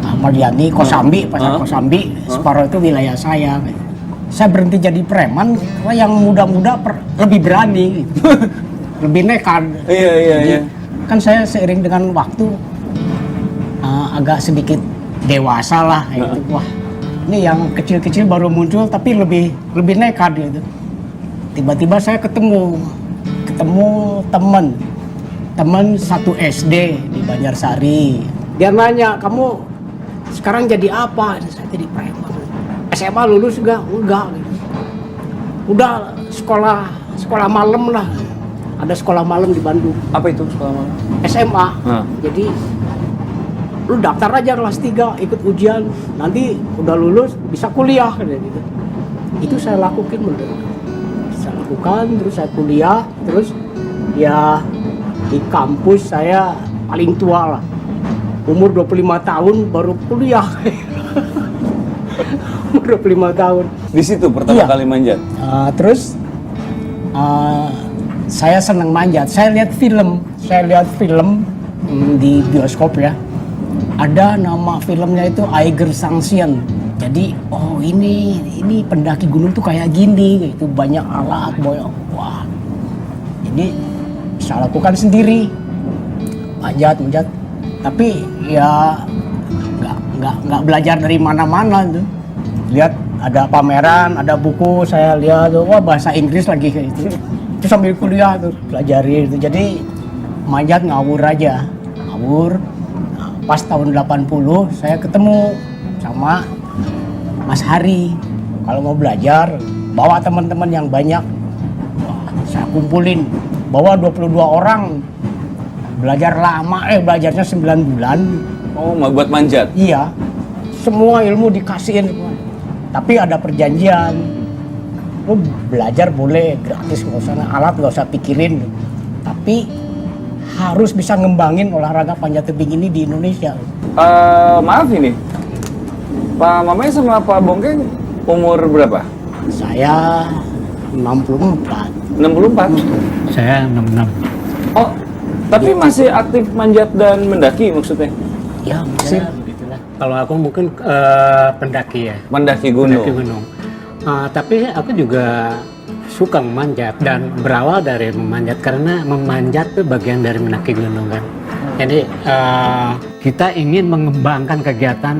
Ahmad Yani, Kosambi, pasar Kosambi, separuh itu wilayah saya. Saya berhenti jadi preman karena yang muda-muda lebih berani, gitu. Lebih nekat. Iya. Kan saya seiring dengan waktu agak sedikit dewasa lah gitu. Wah, ini yang kecil-kecil baru muncul tapi lebih nekat gitu. Tiba-tiba saya ketemu teman satu SD di Banjarsari. Dia nanya, "Kamu sekarang jadi apa?" Saya jadi preman. SMA lulus enggak gitu. Udah sekolah malam lah. Ada sekolah malam di Bandung. Apa itu sekolah malam? SMA. Jadi lu daftar aja kelas 3, ikut ujian. Nanti udah lulus bisa kuliah gitu. Itu saya lakukan terus saya kuliah, terus ya di kampus saya paling tua lah. Umur 25 tahun baru kuliah. Umur 25 tahun. Di situ pertama kali manjat. Terus saya senang manjat. Saya lihat film di bioskop ya. Ada nama filmnya itu Eiger Sanction. Jadi ini pendaki gunung tuh kayak gini gitu, banyak alat, wah. Jadi bisa lakukan sendiri. Manjat. Tapi ya nggak belajar dari mana-mana tuh. Lihat ada pameran, ada buku, saya lihat wah bahasa Inggris lagi kayak gitu. Itu sambil kuliah tuh pelajari itu. Jadi manjat ngawur aja. Nah, pas tahun 80 saya ketemu sama Mas Hari. Kalau mau belajar, bawa teman-teman yang banyak. Wah, saya kumpulin. Bawa 22 orang. Belajar lama, belajarnya 9 bulan. Oh, buat manjat? Iya. Semua ilmu dikasihin. Tapi ada perjanjian. Lu belajar boleh gratis, nggak usah alat, nggak usah pikirin. Tapi harus bisa ngembangin olahraga panjat tebing ini di Indonesia. Maaf ini, Pak Mamai sama Pak Bongkeng umur berapa? Saya 64. 64? Saya 66. Oh, tapi masih aktif manjat dan mendaki maksudnya? Ya, masih. Kalau aku mungkin pendaki ya. Mendaki gunung. Tapi aku juga suka memanjat dan berawal dari memanjat karena memanjat itu bagian dari mendaki gunung kan. Jadi kita ingin mengembangkan kegiatan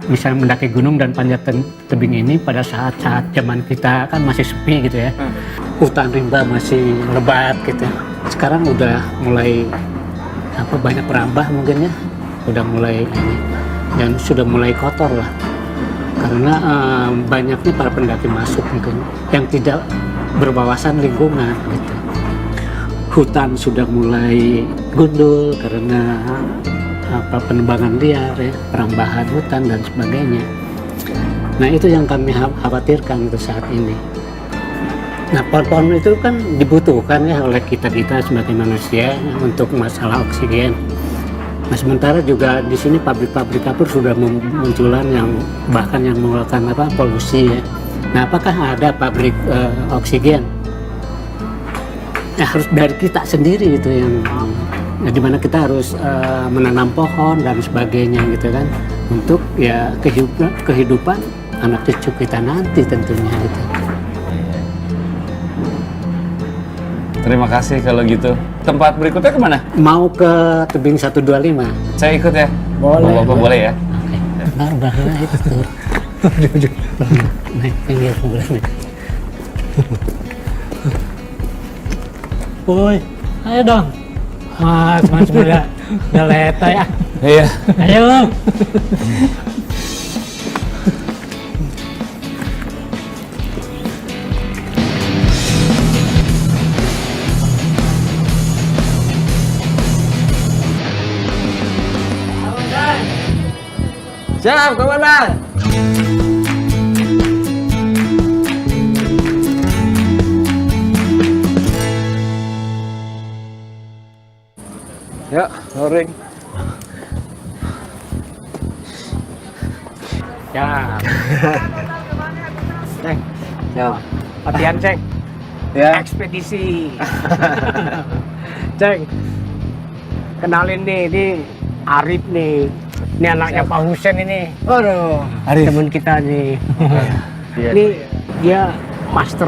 misalnya mendaki gunung dan panjat tebing ini pada saat-saat zaman kita kan masih sepi gitu ya. Hutan rimba masih lebat gitu. Sekarang udah mulai banyak perambah mungkin ya. Udah mulai ini dan sudah mulai kotor lah karena banyaknya para pendaki masuk mungkin yang tidak berwawasan lingkungan gitu. Hutan sudah mulai gundul karena penebangan liar ya, perambahan hutan dan sebagainya. Nah itu yang kami khawatirkan untuk saat ini. Nah pohon-pohon itu kan dibutuhkan ya oleh kita sebagai manusia untuk masalah oksigen. Nah sementara juga di sini pabrik-pabrik kapur sudah munculan yang bahkan yang mengeluarkan polusi ya. Nah apakah ada pabrik oksigen? Ya harus dari kita sendiri itu yang dimana kita harus menanam pohon dan sebagainya gitu kan untuk ya kehidupan anak cucu kita nanti tentunya gitu. Terima kasih kalau gitu. Tempat berikutnya kemana? Mau ke tebing 125. Saya ikut ya. Boleh. Bapak boleh ya. Oke. Benar bahaya itu tur. Naik pinggir boleh nih. Woi, ayo dong. Mas udah leta ya. Iya. Ayo. Siap, komandan. Ya, loring. Ya. Ceng. Ya. Latihan, Ceng. Ya. Ekspedisi. Ceng. Kenalin nih, ini Arif nih. Ini anaknya Pak Husen ini. Aduh, Arif. teman kita nih. Iya. Ini dia master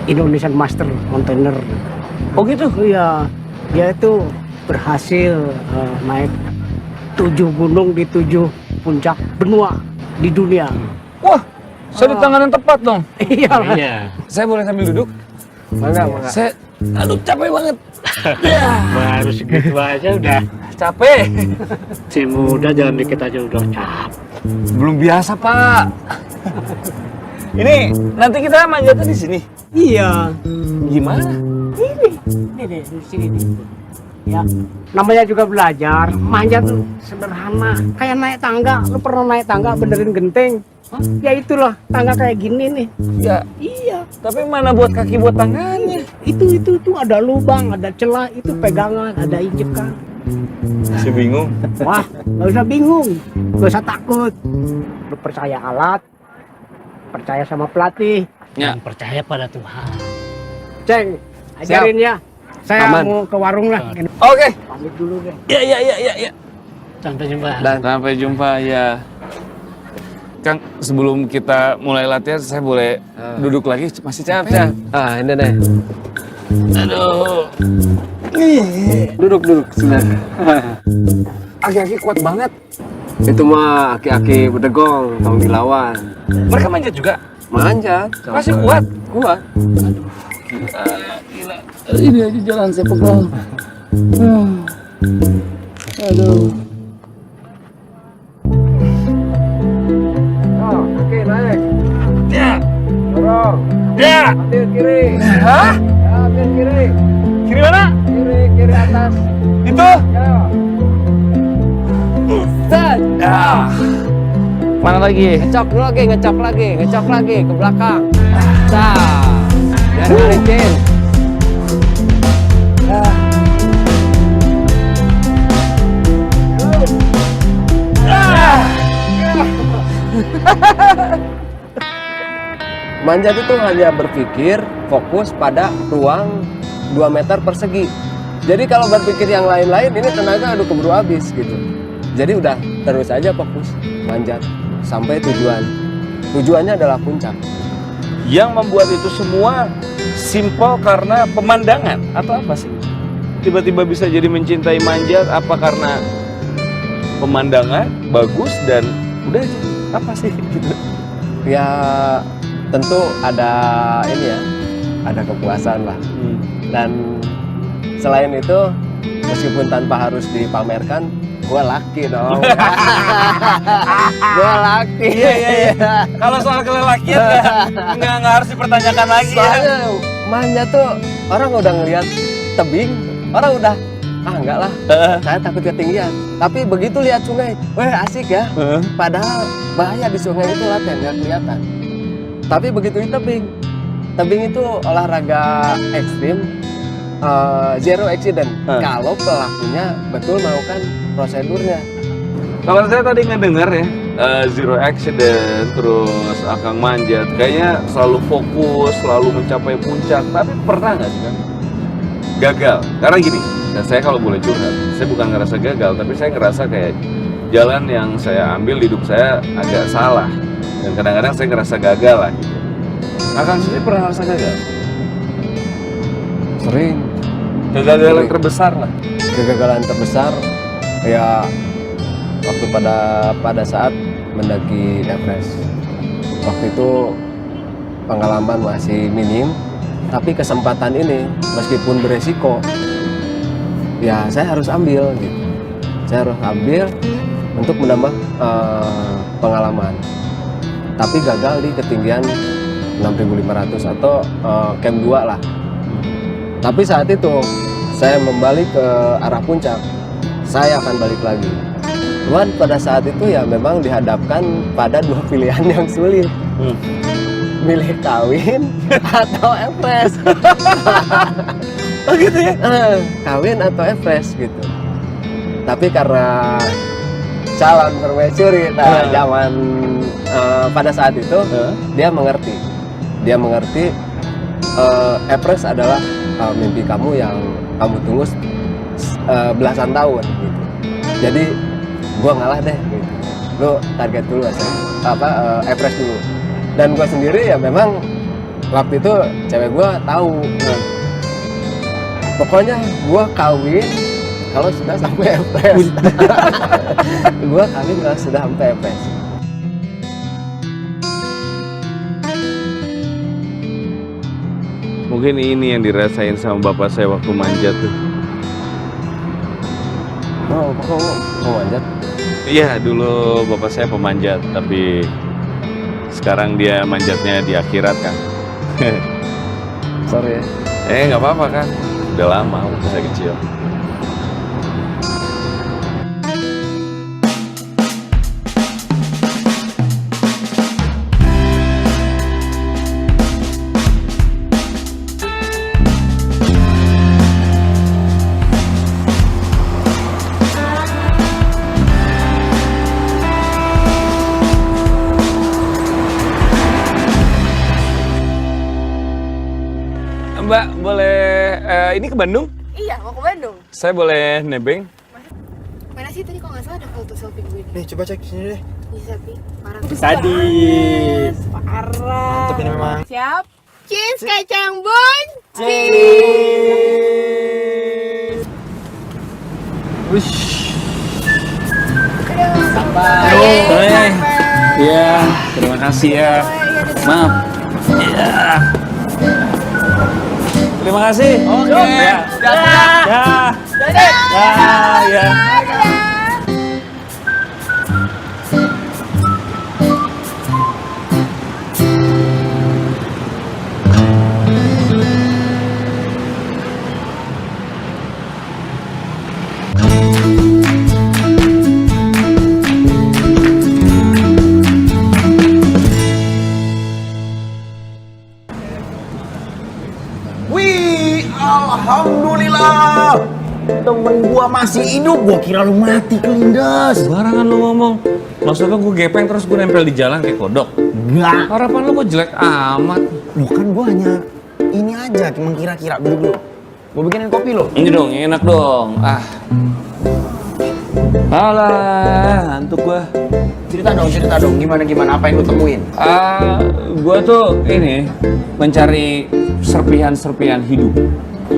Indonesian Master Mountaineer. Oh gitu? Iya. Dia itu berhasil naik 7 gunung di 7 puncak benua di dunia. Wah, saya di tangan yang tepat dong. Iya. Saya boleh sambil duduk? Mangga. Saya, aduh capek banget. Baru segitu aja udah Capek. si muda jalan dikit aja udah capek. Belum biasa, Pak. Ini nanti kita manjatnya di sini. Iya. Gimana? Ini deh, di sini nih. Ya, namanya juga belajar. Manjat tuh sederhana, kayak naik tangga. Lu pernah naik tangga benerin genteng? Hah? Ya itulah, tangga kayak gini nih. Ya, Iya. tapi mana buat kaki buat tangannya? Itu ada lubang, ada celah, itu pegangan, ada injekan. Masih bingung. Wah, nggak usah bingung, nggak usah takut. Lu percaya alat, percaya sama pelatih. Ya. Dan percaya pada Tuhan. Ceng, ajarin ya. Saya mau ke warung lah. Oke. Pamit dulu deh. Ya. Sampai jumpa. Sampai jumpa ya. Kang, sebelum kita mulai latihan, saya boleh duduk lagi? Masih capek. Ah, ini deh. Aduh. Duduk, silakan. Aki-aki kuat banget. Itu mah aki-aki bedegong, tong dilawan. Mereka manjat juga? Manjat. Masih kuat? Kuat. Gila. Ini aja jalan saya pegal. Aduh. Oh, oke, naik. Ya. Dorong. Ya. Ambil kiri. Hah? Ya, ambil kiri. Kiri mana? Kiri atas. Itu? Ya. Set. Ah. Mana lagi? Ngecok lagi ke belakang. Sah. Jangan balikin. Manjat itu hanya berpikir fokus pada ruang 2 meter persegi. Jadi kalau berpikir yang lain-lain ini tenaga aduh keburu habis gitu. Jadi udah terus aja fokus manjat sampai tujuan. Tujuannya adalah puncak. Yang membuat itu semua simpel karena pemandangan atau apa sih? Tiba-tiba bisa jadi mencintai manjat apa karena pemandangan bagus dan udah aja? Apa sih gitu? Ya tentu ada ini ya, ada kepuasan lah. Dan selain itu meskipun tanpa harus dipamerkan, gue laki dong. Gue laki. Iya. Kalau soal kelelakian nggak harus dipertanyakan lagi. Soalnya manjat tuh orang udah ngeliat tebing, orang udah enggak lah, saya takut ketinggian. Tapi begitu lihat sungai, wah asik ya. Padahal bahaya di sungai itu latihan nggak kelihatan. Tapi begitu di tebing itu olahraga ekstrim, zero accident. Kalau pelakunya betul melakukan prosedurnya. Kalau saya tadi ngedengar ya, zero accident, terus Akang manjat, kayaknya selalu fokus, selalu mencapai puncak. Tapi pernah nggak sih kan gagal? Karena gini, dan saya kalau boleh curhat, saya bukan ngerasa gagal, tapi saya ngerasa kayak jalan yang saya ambil di hidup saya agak salah. Dan kadang-kadang saya ngerasa gagal lah gitu. Akang sendiri pernah ngerasa gagal? Sering. Kegagalan terbesar lah. Kegagalan terbesar ya waktu pada saat mendaki Everest. Waktu itu pengalaman masih minim, tapi kesempatan ini meskipun beresiko ya saya harus ambil gitu. Saya harus ambil untuk menambah pengalaman. Tapi gagal di ketinggian 6.500 atau camp 2 lah. Tapi saat itu saya membalik ke arah puncak, saya akan balik lagi. Cuman pada saat itu ya memang dihadapkan pada dua pilihan yang sulit. Milih kawin atau Everest. Oh gitu ya? Kawin atau Everest gitu. Tapi karena calon permaisuri zaman pada saat itu dia mengerti. Dia mengerti Everest adalah mimpi kamu yang kamu tunggu belasan tahun gitu. Jadi gua ngalah deh gitu. Lu target dulu aja. Everest dulu. Dan gua sendiri ya memang waktu itu cewek gua tahu. Pokoknya gua kawin kalau sudah sampai Everest. Gua kawin kalau sudah sampai Everest. Mungkin ini yang dirasain sama bapak saya waktu manjat tuh. Oh, kok manjat? Iya, dulu bapak saya pemanjat, tapi sekarang dia manjatnya di akhirat kan. Sorry ya. Nggak apa-apa kan, udah lama waktu saya kecil. Mbak, boleh ini ke Bandung? Iya, mau ke Bandung. Saya boleh nebeng? Mana sih tadi kalau nggak salah ada foto selfie gue nih. Nih, coba cek sini deh. Bisa, Pi. Parah. Sadis. Parah. Mantep ini memang. Siap. Cheese kacang bonci. Wish. Sampai. Iya, terima kasih ya. Maaf. Iya. Terima kasih. Oke. Ya. Ya. Wih, alhamdulillah. Temen gua masih hidup, gua kira lu mati kelindes. Barangan lu ngomong. Maksudnya gue gepeng terus gue nempel di jalan kayak kodok? Enggak. Harapan lu kok jelek amat? Lu kan gua hanya ini aja, cuma kira-kira dulu. Gua bikinin kopi lo. Ini dong, enak dong. Alah, ngantuk gua. Cerita dong, gimana apa yang lu temuin? Gua tuh ini mencari serpihan-serpihan hidup.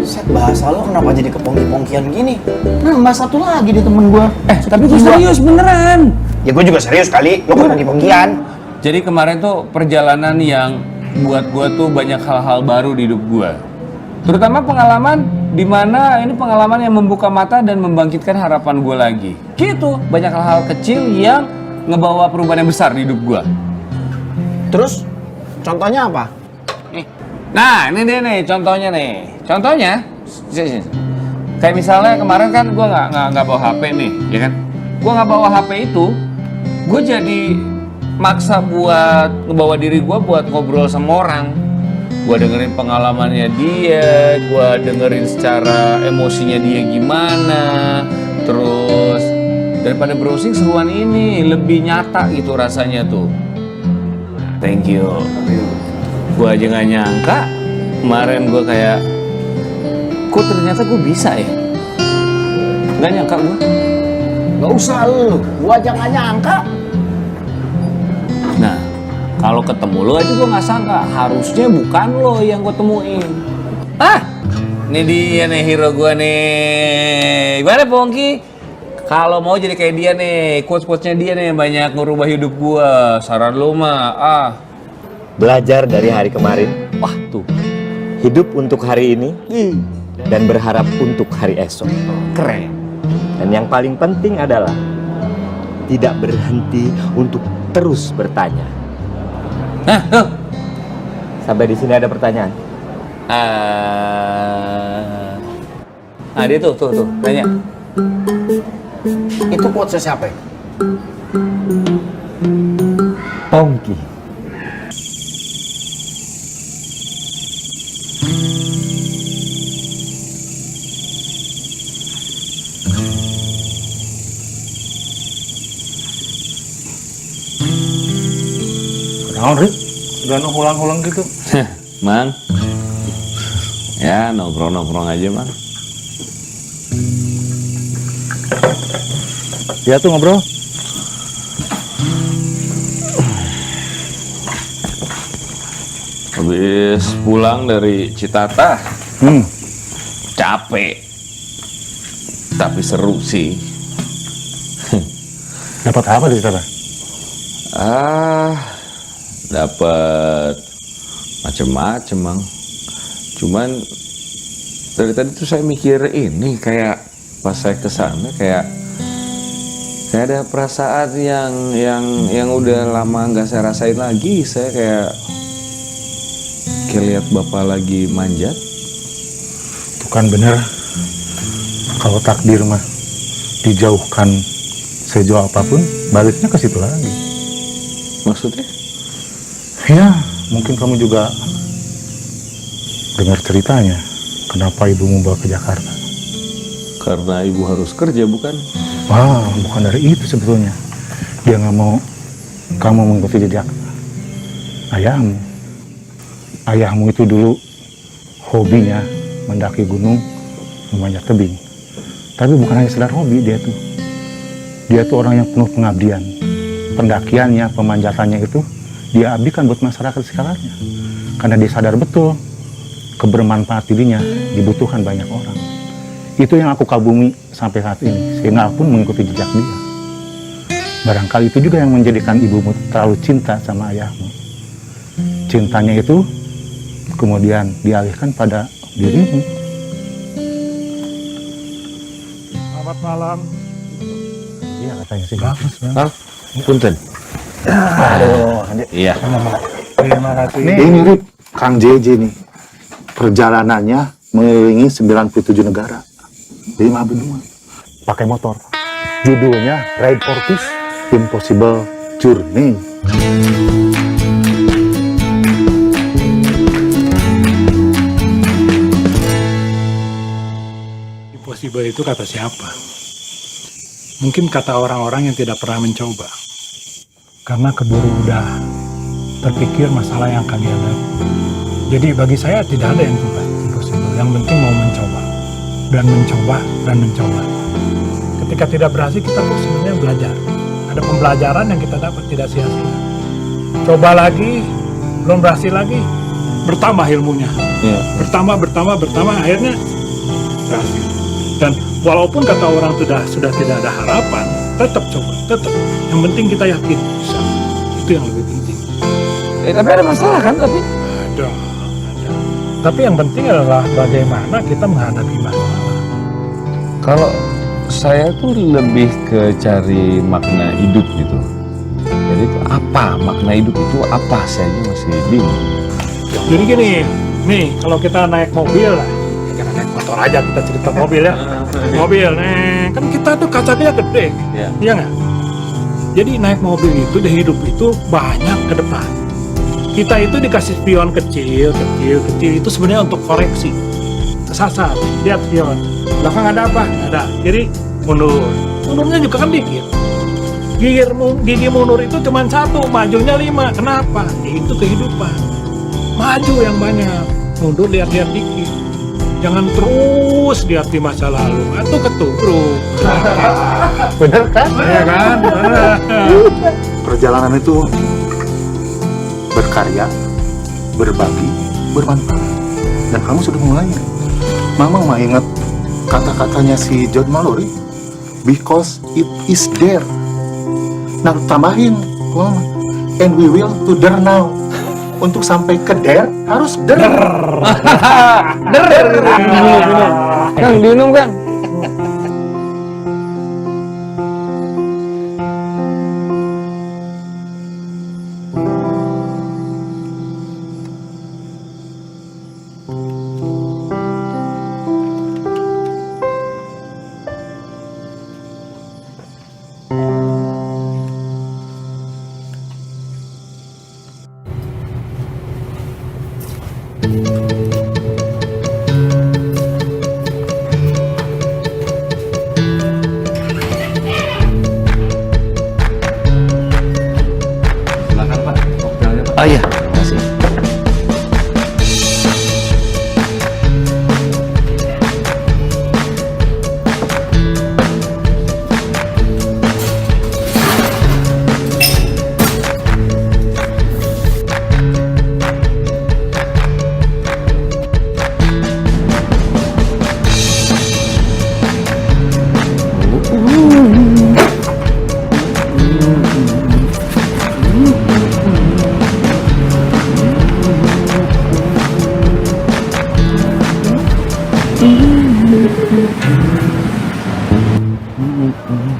Set, bahasa lo kenapa jadi kepongki-pongkian gini? Nambah satu lagi di temen gua. Tapi gue serius beneran. Ya gua juga serius kali, lo kepongki-pongkian. Jadi kemarin tuh perjalanan yang buat gua tuh banyak hal-hal baru di hidup gua. Terutama pengalaman di mana ini pengalaman yang membuka mata dan membangkitkan harapan gua lagi. Gitu, banyak hal-hal kecil yang ngebawa perubahan yang besar di hidup gua. Terus contohnya apa? Nah, ini dia nih contohnya nih. Contohnya kayak misalnya kemarin kan gue nggak bawa HP nih, ya kan? Gue nggak bawa HP itu, gue jadi maksa buat ngebawa diri gue buat ngobrol sama orang. Gue dengerin pengalamannya dia, gue dengerin secara emosinya dia gimana. Terus daripada browsing seruan ini lebih nyata gitu rasanya tuh. Thank you. Gue aja nggak nyangka kemarin gue kayak kok ternyata gue bisa ya, nggak nyangka gue. Gak usah lu, gua aja gak nyangka. Nah, kalau ketemu lo aja gue nggak sangka, harusnya bukan lo yang gue temuin. Ini dia nih hero gue nih. Gimana Pongki? Kalau mau jadi kayak dia nih, quotes-quotesnya dia nih yang banyak ngerubah hidup gue. Saran lo mah, Belajar dari hari kemarin. Wah tuh. Hidup untuk hari ini. dan berharap untuk hari esok. Keren. Dan yang paling penting adalah tidak berhenti untuk terus bertanya. Sampai di sini ada pertanyaan? Dia tuh, nanya. Itu quotes siapa ya? Pongki. Kenal, Rik? Udah ngulang-ngulang gitu. Mang, ya nongkrong aja, Mang. Ya tuh ngobrol. Habis pulang dari Citata, capek, tapi seru sih. Dapat apa di sana? Dapat macem-macem, Mang. Cuman dari tadi tuh saya mikir ini, kayak pas saya kesana kayak ada perasaan yang udah lama nggak saya rasain lagi. Saya kayak lihat bapak lagi manjat. Bukan bener. Kalau takdir mah dijauhkan sejauh apapun, baliknya ke situ lagi. Maksudnya? Ya, mungkin kamu juga dengar ceritanya. Kenapa ibumu bawa ke Jakarta? Karena ibu harus kerja, bukan? Wah, bukan dari itu sebetulnya. Dia nggak mau kamu mengikuti jejak ayahmu. Ayahmu itu dulu hobinya mendaki gunung, memanjat tebing. Tapi bukan hanya sekedar hobi dia tuh. Dia tuh orang yang penuh pengabdian. Pendakiannya, pemanjatannya itu dia abdikan buat masyarakat sekitarnya. Karena dia sadar betul kebermanfaat dirinya dibutuhkan banyak orang. Itu yang aku kagumi sampai saat ini, sehingga aku pun mengikuti jejak dia. Barangkali itu juga yang menjadikan ibumu terlalu cinta sama ayahmu. Cintanya itu kemudian dialihkan pada dirimu. Selamat malam. Iya katanya sih bagus. Bang, punten. Aduh, iya. Terima kasih. Ini Rip, Kang JJ nih. Perjalanannya mengelilingi 97 negara. 5 benua. Pakai motor. Judulnya Ride for Peace Impossible Journey. Impossible itu kata siapa? Mungkin kata orang-orang yang tidak pernah mencoba. Karena keburu udah terpikir masalah yang akan dihadapi. Jadi bagi saya tidak ada yang impossible. Yang penting mau mencoba. Dan mencoba, dan mencoba. Ketika tidak berhasil, kita sebenarnya belajar. Ada pembelajaran yang kita dapat, tidak sia-sia. Coba lagi, belum berhasil lagi, bertambah ilmunya. Bertambah, akhirnya berhasil. Dan walaupun kata orang sudah tidak ada harapan, tetap coba, tetap. Yang penting kita yakin bisa. Itu yang lebih penting. Tapi ada masalah kan, tapi? Ada. Tapi yang penting adalah bagaimana kita menghadapi masalah. Kalau saya tuh lebih ke cari makna hidup gitu. Jadi itu apa makna hidup itu apa? Saya aja masih bingung. Jadi gini, nih kalau kita naik mobil lah, kita naik motor aja kita cerita mobil ya. Mobil, kan kita tuh kacanya gede, iya nggak? Jadi naik mobil itu di hidup itu banyak ke depan. Kita itu dikasih spion kecil itu sebenarnya untuk koreksi. Kesasar, lihat spion. Belakang ada apa? Ada. Jadi mundur. Mundurnya juga kan dikit. Gigi mundur itu cuma 1, majunya 5. Kenapa? Itu kehidupan. Maju yang banyak, mundur lihat-lihat dikit. Jangan terus lihat di masa lalu, atau ketubruk. Bener kan? Iya kan? Perjalanan itu berkarya, berbagi, bermanfaat. Dan kamu sudah mulainya. Mama mah ingat kata-katanya si John Mallory, because it is there. Nah, tambahin, Mama, and we will to there now. untuk sampai ke der harus der. Kang, diminum Kang. Silakan Pak, koktelnya Pak. Oh iya, makasih.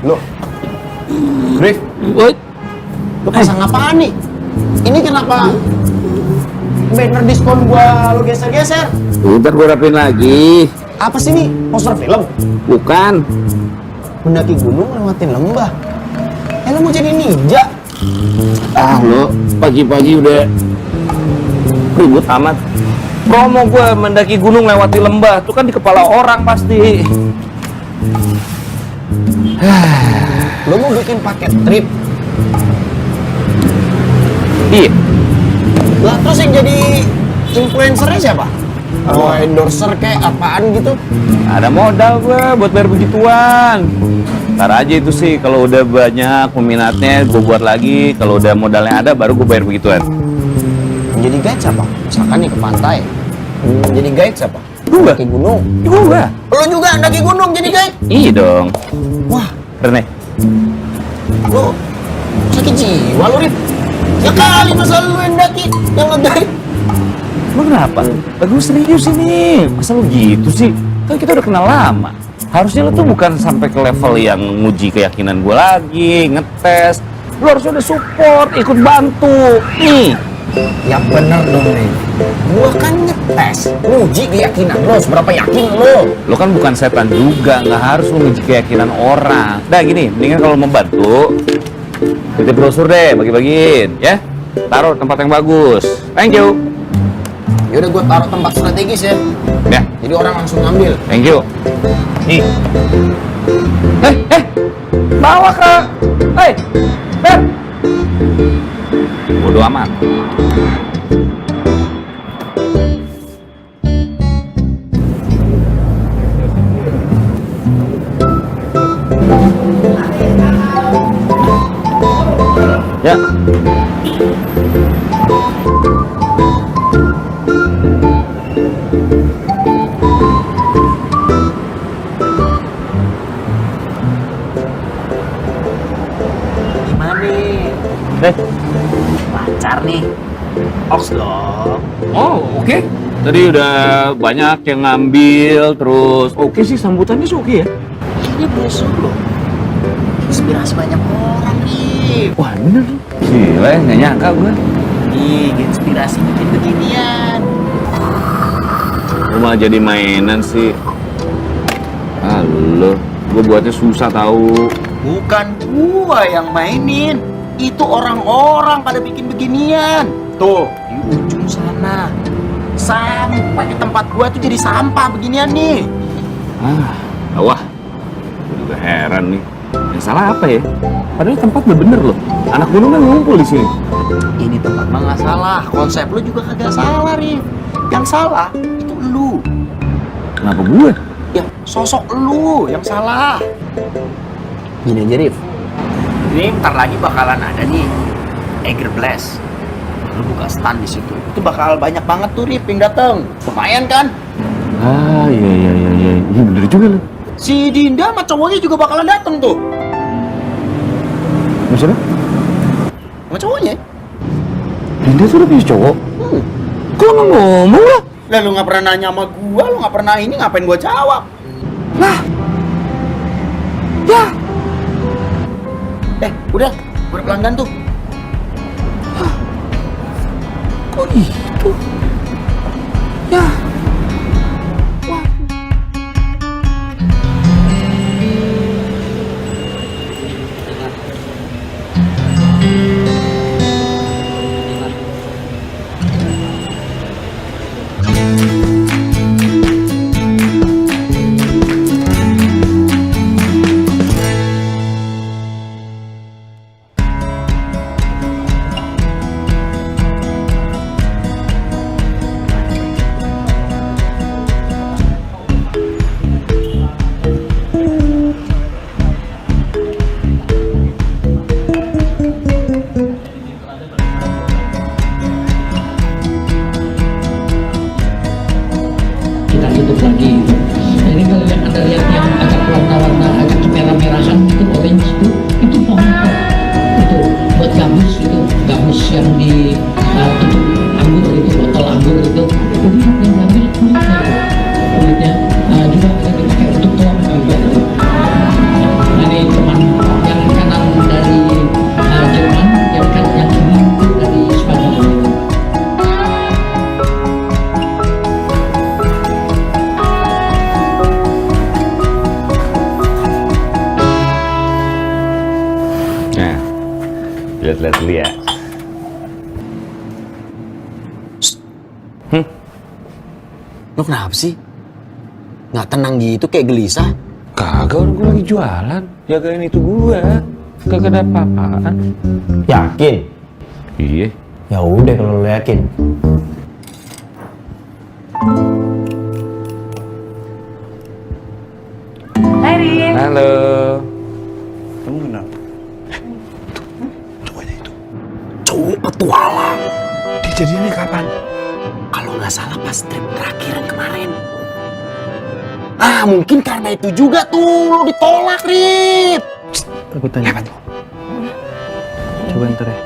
Loh, Rif, lo pasang apaan nih? Ini kenapa banner diskon gua lo geser-geser? Ntar gue rapin lagi. Apa sih nih? Poster film? Bukan. Mendaki gunung lewatin lembah. Lo mau jadi ninja? Ah lo, pagi-pagi udah ribut amat. Promo gue mendaki gunung lewati lembah, itu kan di kepala orang pasti. Lo mau bikin paket trip? Iya. Lah terus yang jadi influencernya siapa? Mau endorser kayak apaan gitu? Ada modal gue buat bayar begituan. Ntar aja itu sih, kalau udah banyak peminatnya gue buat lagi. Kalau udah modalnya ada baru gue bayar begituan. Jadi guide siapa? Misalkan nih ke pantai. Jadi guide siapa? Gue. Daki gunung. Gue. Lo juga daki gunung jadi guide? Iya dong. Wah, Rene. lo sakit jiwa lo, Rif. Ya kali masa lu yang daki, yang nge-guide. Lo kenapa? Lagi serius ini. Masa lo gitu sih? Kan kita udah kenal lama. Harusnya lo tuh bukan sampai ke level yang nguji keyakinan gue lagi, ngetes. Lo harusnya udah support, ikut bantu. Nih. Ya bener dong, Rif. Gua kan ngetes, nguji keyakinan lo, seberapa yakin lo. Lo kan bukan setan juga, nggak harus lo nguji keyakinan orang. Nah gini, mendingan kalau mau bantu, titip brosur deh, bagi-bagiin, ya. Taruh tempat yang bagus. Thank you. Yaudah gua taruh tempat strategis ya. Ya. Jadi orang langsung ngambil. Thank you. Nih. Bawa ke. Hei, Ben. Bodoh amat. Ya. Gimana nih? Lancar nih. Oks dong. Oh, oke. Tadi udah banyak yang ngambil, terus oke sih sambutannya sih oke ya. Ini brosur loh. Inspirasi banyak orang nih. Wah bener nih. Gila, nggak nyangka gue. Nih, inspirasi bikin beginian. Lu malah jadi mainan sih. Halo, gue buatnya susah tahu. Bukan gua yang mainin. Itu orang-orang pada bikin beginian. Tuh, di ujung sana. Sampai tempat gua tuh jadi sampah beginian nih. Wah, gue juga heran nih. Yang salah apa ya? Padahal tempat bener loh. Anak gunung kan ngumpul di sini. Ini tempat mah nggak salah. Konsep lu juga kagak salah, Rif. Yang salah itu lu. Kenapa gue? Ya, sosok lu yang salah. Gini aja, Rif. Ini ntar lagi bakalan ada nih Eger Blast. Lu buka stand di situ. Itu bakal banyak banget tuh Rif yang dateng. Lumayan kan? Ah, iya. Iya bener juga loh. Si Dinda sama cowoknya juga bakalan dateng tuh. Maksudnya? Sama cowoknya? Dinda tuh udah punya cowok? Kok lo nggak ngomong lah? Lah lu nggak pernah nanya sama gua, lu nggak pernah ini, ngapain gua jawab? Lah, ya. Udah pelanggan tuh. Hah? Kok gitu? Ya. Kita tutup lagi. Jadi kalau yang Anda lihat yang agak warna-warna agak kemerah-merahan itu orange itu pohon kol. Itu buat gabus, itu gabus yang di tutup anggur itu, botol anggur itu. Jadi yang diambil kulitnya juga ada dipakai untuk tuang juga. Ini teman yang kanan dari Jerman, yang kiri itu dari Spanyol. Nah, lihat-lihat dulu ya. Lo kenapa sih? Nggak tenang gitu, kayak gelisah? Kagak, orang gue lagi jualan. Jagain itu gue. Kagak ada apa-apaan. Yakin? Iya. Ya udah kalau lo yakin. Hai Rin. Halo. Kamu kenal? Cowok petualang. Dia jadinya kapan? Kalau nggak salah pas trip terakhir yang kemarin. Ah, mungkin karena itu juga tuh lo ditolak, Rip. Aku tanya. Coba ntar ya.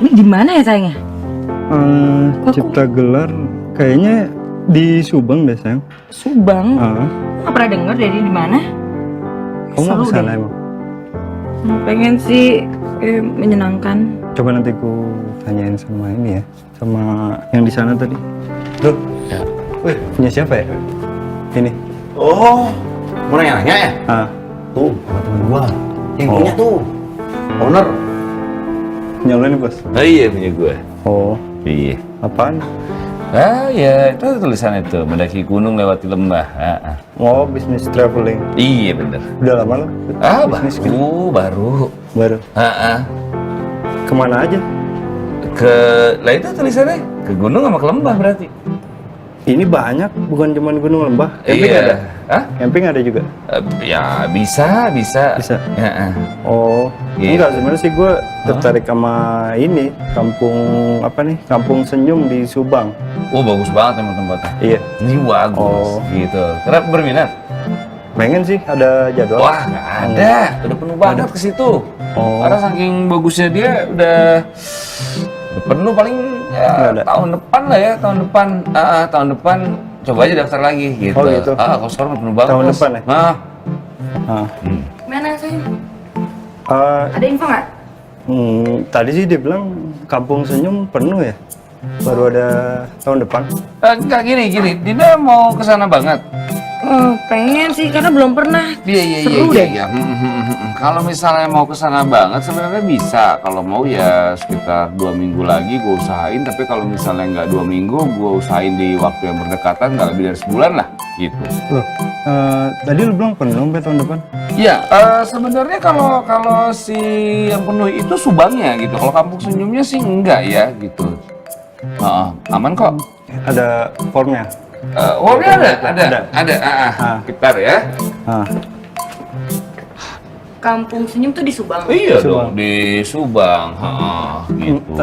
Ini di mana ya sayangnya? Cipta Gelar kayaknya di Subang deh sayang. Subang? Ah. Nggak pernah denger dari di mana? Kamu mau Seru kesana deh. emang? Pengen sih menyenangkan. Coba nanti ku tanyain sama ini ya, sama yang di sana tadi. Loh, wih, punya siapa ya? Ini. Oh, mau nanya-nanya ya? Ah. Tuh, sama temen gua. Yang punya tuh. Owner. Punya lo nih bos? Oh iya, punya gue. Oh. Iya. Apaan? Ah ya, itu tulisan itu, mendaki gunung lewati lembah. Oh, bisnis traveling. Iya bener. Udah lama lo? Ah, bisnis baru. Baru. Kemana aja? Lah itu tulisannya ke gunung sama ke lembah berarti. Ini banyak, bukan cuma gunung lembah. Camping Iya. ada? Camping ada juga? Ya bisa. Bisa? Oh, Gitu. enggak sebenarnya sih gue tertarik sama ini, Kampung Senyum di Subang. Oh bagus banget emang tempatnya. Iya. Ini bagus. Gitu. Kenapa berminat? Pengen sih, ada jadwal. Wah nggak ada, udah penuh banget ke situ. Karena saking bagusnya dia udah penuh paling ya, tahun depan lah ya, tahun depan coba aja daftar lagi gitu. Oh gitu. Kalau sekarang penuh banget. Tahun Mas. depan ya? Mana sayang? Ah, Ada info nggak? tadi sih dia bilang Kampung Senyum penuh ya. Baru ada tahun depan. Enggak gini, Dina mau kesana banget. Pengen sih karena belum pernah. Iya. Seru deh. Kalau misalnya mau kesana banget sebenarnya bisa. Kalau mau ya sekitar 2 minggu lagi gue usahain. Tapi kalau misalnya nggak 2 minggu, gue usahain di waktu yang berdekatan nggak lebih dari sebulan lah, gitu. Loh, tadi lu bilang penuh sampai tahun depan? Iya, sebenarnya kalau si yang penuh itu Subangnya gitu. Kalau Kampung Senyumnya sih enggak ya, gitu. Aman kok. Ada formnya? Ada. Bentar ya. Kampung Senyum tuh di Subang. Iya dong, di Subang. Gitu.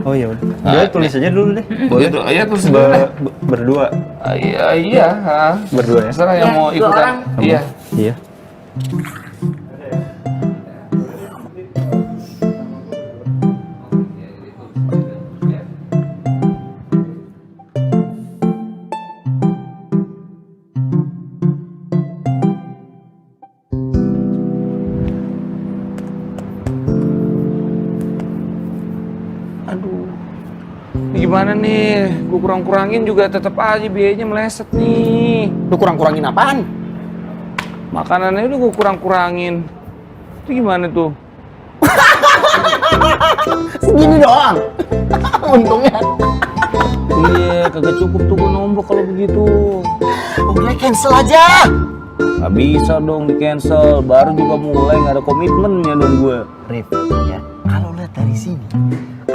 Oh iya udah. Udah tulis aja dulu deh. Boleh. Iya tulis dulu deh. Berdua. Iya. Berdua ya. Terserah yang mau 2 ikutan. orang. Iya. gimana nih? Gue kurang-kurangin juga tetap aja biayanya meleset nih. Lu kurang-kurangin apaan? Makanannya udah gue kurang-kurangin. Itu gimana tuh? Segini doang. Untungnya. Iya, kagak cukup tuh gue nombok kalau begitu. Udah cancel aja. Gak bisa dong di cancel. Baru juga mulai gak ada komitmennya dong gue. Rif, ya kalau lihat dari sini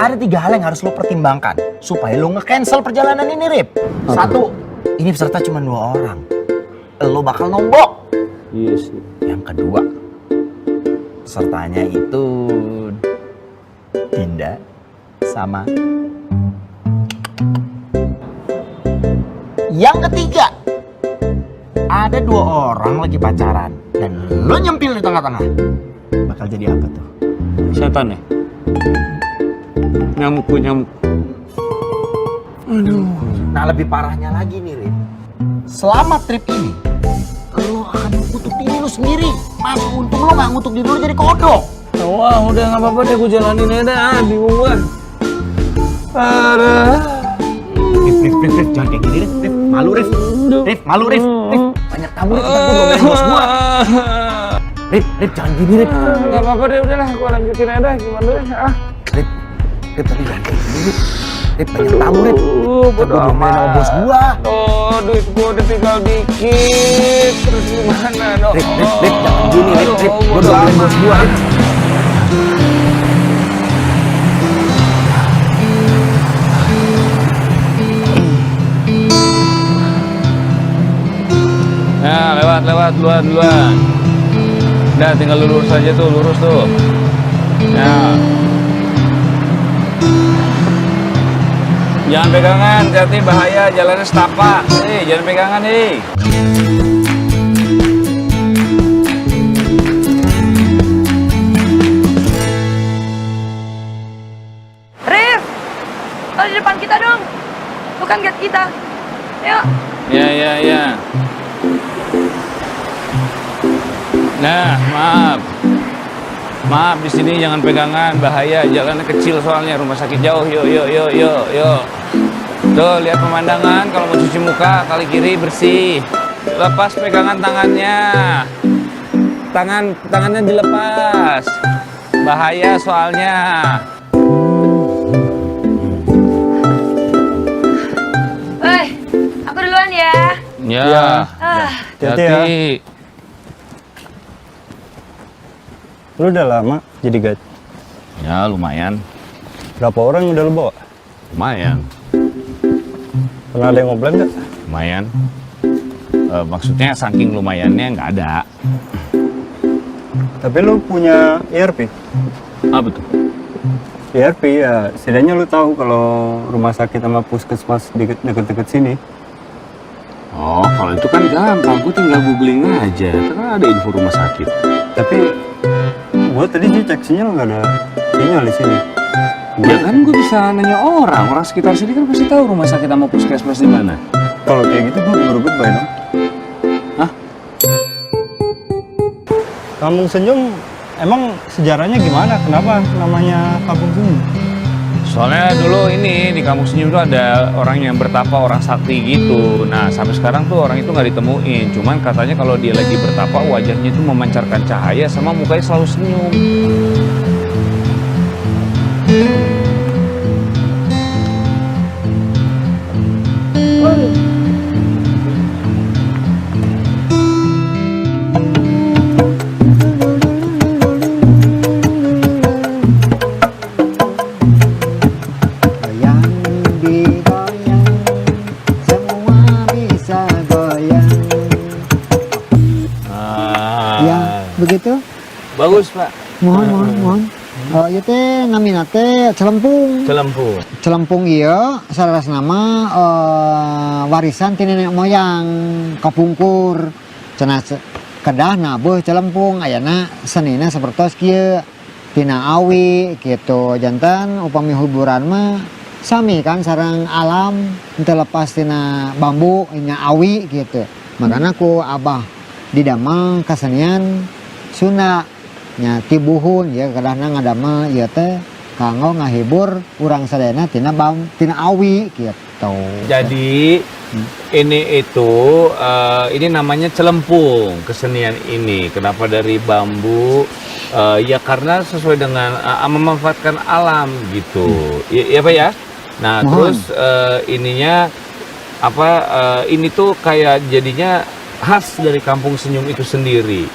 ada 3 hal yang harus lo pertimbangkan supaya lo nge-cancel perjalanan ini, Rif. 1, ini peserta cuma 2 orang. Lo bakal nombok. Iya sih. Yang kedua, pesertanya itu Dinda sama. Yang ketiga, ada 2 orang lagi pacaran dan lo nyempil di tengah-tengah. Bakal jadi apa tuh? Setan ya? Nyamuk. Aduh. Nah, lebih parahnya lagi nih, Rif. Selama trip ini, lo akan ngutuk diri lo sendiri. Mas, untung lo gak ngutuk diri lo jadi kodok. Wah, udah gak apa-apa deh, gue jalanin aja dah. Bingung gue. Rif, jangan kayak gini, Rif. Malu, Rif. Rif. Banyak tamu, Rif. Ntar gue domelin bos gue. Rif, jangan gini, Rif. Gak apa-apa deh, udahlah. Gue lanjutin aja dah. Gimana deh? Rif, tapi jangan kayak gini, Rif. Rif, banyak tamu, Rif. Ntar gue domelin sama bos gue. Oh, duit gue udah tinggal dikit. Terus gimana dong? Rif, jangan gini, Rif. Gue domelin bos gue, Rif. Nah, lewat duluan. Udah, tinggal lurus aja tuh, lurus tuh. Nah. Jangan pegangan, hati bahaya, jalannya setapak. Jangan pegangan, Rif, lo di depan kita dong. Lo kan guide kita. Yuk. Ya. Nah, maaf di sini jangan pegangan, bahaya. Jalannya kecil soalnya, rumah sakit jauh. Yuk. Tuh, lihat pemandangan. Kalau mau cuci muka, kali kiri bersih. Lepas pegangan tangannya. Tangannya dilepas. Bahaya soalnya. Aku duluan ya. Ya. Hati-hati. Lu udah lama jadi guide? Ya, lumayan. Berapa orang yang udah lu bawa? Lumayan. Pernah ada yang ngoblan nggak? Lumayan. Maksudnya saking lumayannya nggak ada. Tapi lu punya ERP? Apa tuh? ERP ya, setidaknya lu tahu kalau rumah sakit sama puskesmas deket-deket sini. Oh, kalau itu kan gampang. Gue tinggal googling aja. Kan ada info rumah sakit. Tapi gua tadi sih cek sinyal nggak ada sinyal di sini. Ya kan gue bisa nanya orang sekitar sini kan pasti tahu rumah sakit sama puskesmas di mana. Kalau kayak gitu gua baru goodbye dong. Hah? Kampung Senyum emang sejarahnya gimana? Kenapa namanya Kampung Senyum? Soalnya dulu ini di Kampung Senyum itu ada orang yang bertapa, orang sakti gitu. Nah, sampai sekarang tuh orang itu nggak ditemuin. Cuman katanya kalau dia lagi bertapa, wajahnya itu memancarkan cahaya sama mukanya selalu senyum. Begitu? Bagus, Pak. Mohon. Ieu teh namina teh celempung. Celempung ieu saras nama warisan ti nenek moyang kapungkur. Cenah kedah nabuh celempung ayana senina sapertos kieu tina awi gitu. Jantan upami hiburan mah sami kan sareng alam teu lepas tina bambu nya awi gitu. Makana ku abah didamel kasenian Sunda nya tibuhun ya kadang ngadamel ieu teh kanggo ngahibur urang sadayana tina awi gitu. Jadi ini itu ini namanya celempung kesenian ini. Kenapa dari bambu? Ya karena sesuai dengan memanfaatkan alam gitu. Ya Pak ya. Nah terus ininya apa? Ini tuh kayak jadinya khas dari Kampung Senyum itu sendiri.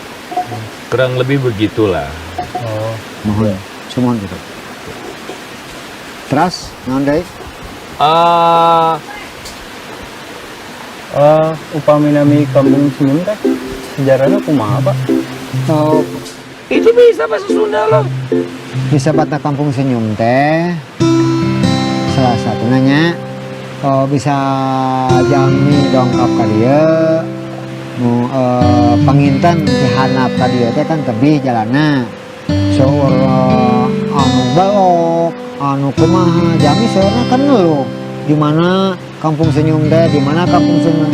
Kurang lebih begitulah. Oh, mohon, cuma gitu. Terus, nandai? Upami nami Kampung Senyum teh sejarahnya kumaha Pak? Oh, itu bisa bahasa Sunda loh. Bisa bata Kampung Senyum teh. Salah satu nanya, bisa jami dongkap ka dieu. Nu panginten di hanap ka dieu teh kan tebih jalanna. Seueur anu balok, anu kumaha jami seueurna kan leuh. Di mana Kampung Senyum teh, di mana Kampung Senyum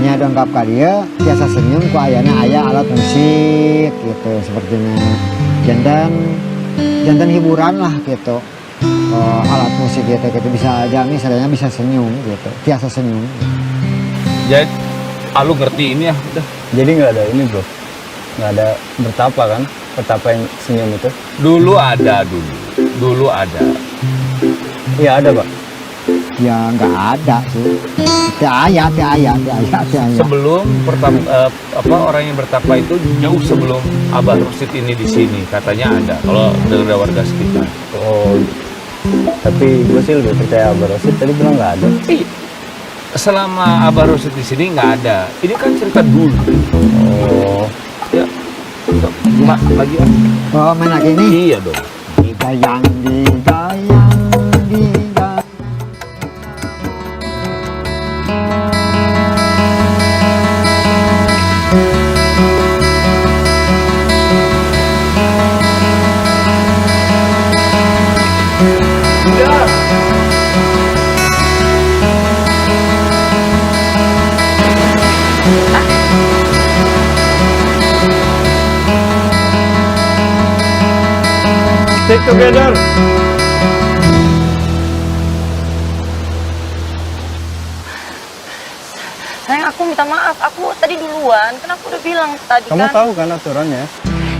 nya dongkap ka dieu tiasa senyum ku ayana aya alat musik gitu sepertinya jantan hiburan lah gitu. Alat musik gitu bisa jami sadayana bisa senyum gitu tiasa senyum gitu. Jadi lu ngerti ini ya udah. Jadi nggak ada ini bro, nggak ada bertapa kan, betapa yang senyum itu? Dulu ada. Iya ada Pak. Ya nggak ada sih. Tiaya. Sebelum orang yang bertapa itu jauh sebelum Abah Rosid ini di sini katanya ada. Kalau dari warga sekitar. Oh, tapi gue sih lebih percaya Abah Rosid. Tadi bilang nggak ada. Selama Abah Rosid di sini nggak ada. Ini kan cerita dulu. Oh, ya. Lagi ya. Oh main lagi nih? Iya dong. Digayang. Stick together. Sayang, aku minta maaf. Aku tadi duluan. Kan aku udah bilang tadi Kamu kan. tahu kan aturannya?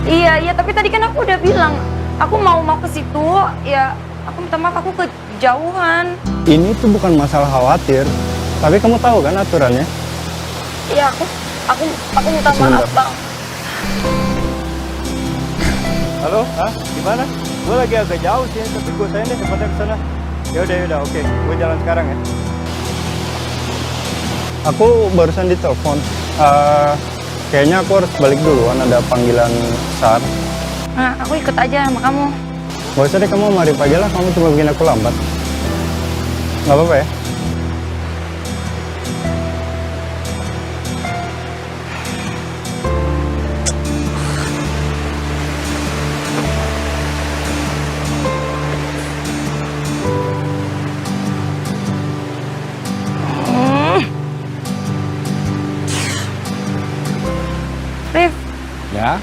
Iya, tapi tadi kan aku udah bilang. Aku mau ke situ, ya aku minta maaf, aku kejauhan. Ini tuh bukan masalah khawatir. Tapi kamu tahu kan aturannya? Iya, aku minta maaf, Bang. Halo, gimana? Gue lagi agak jauh sih, tapi gue tanya deh tempatnya ke sana. Yaudah, oke. Gue jalan sekarang ya. Aku barusan ditelepon. Kayaknya aku harus balik duluan, ada panggilan SAR. Nah, aku ikut aja sama kamu. Gak usah deh, kamu marip aja lah, kamu cuma bikin aku lambat. Gak apa-apa ya? Rif. Ya?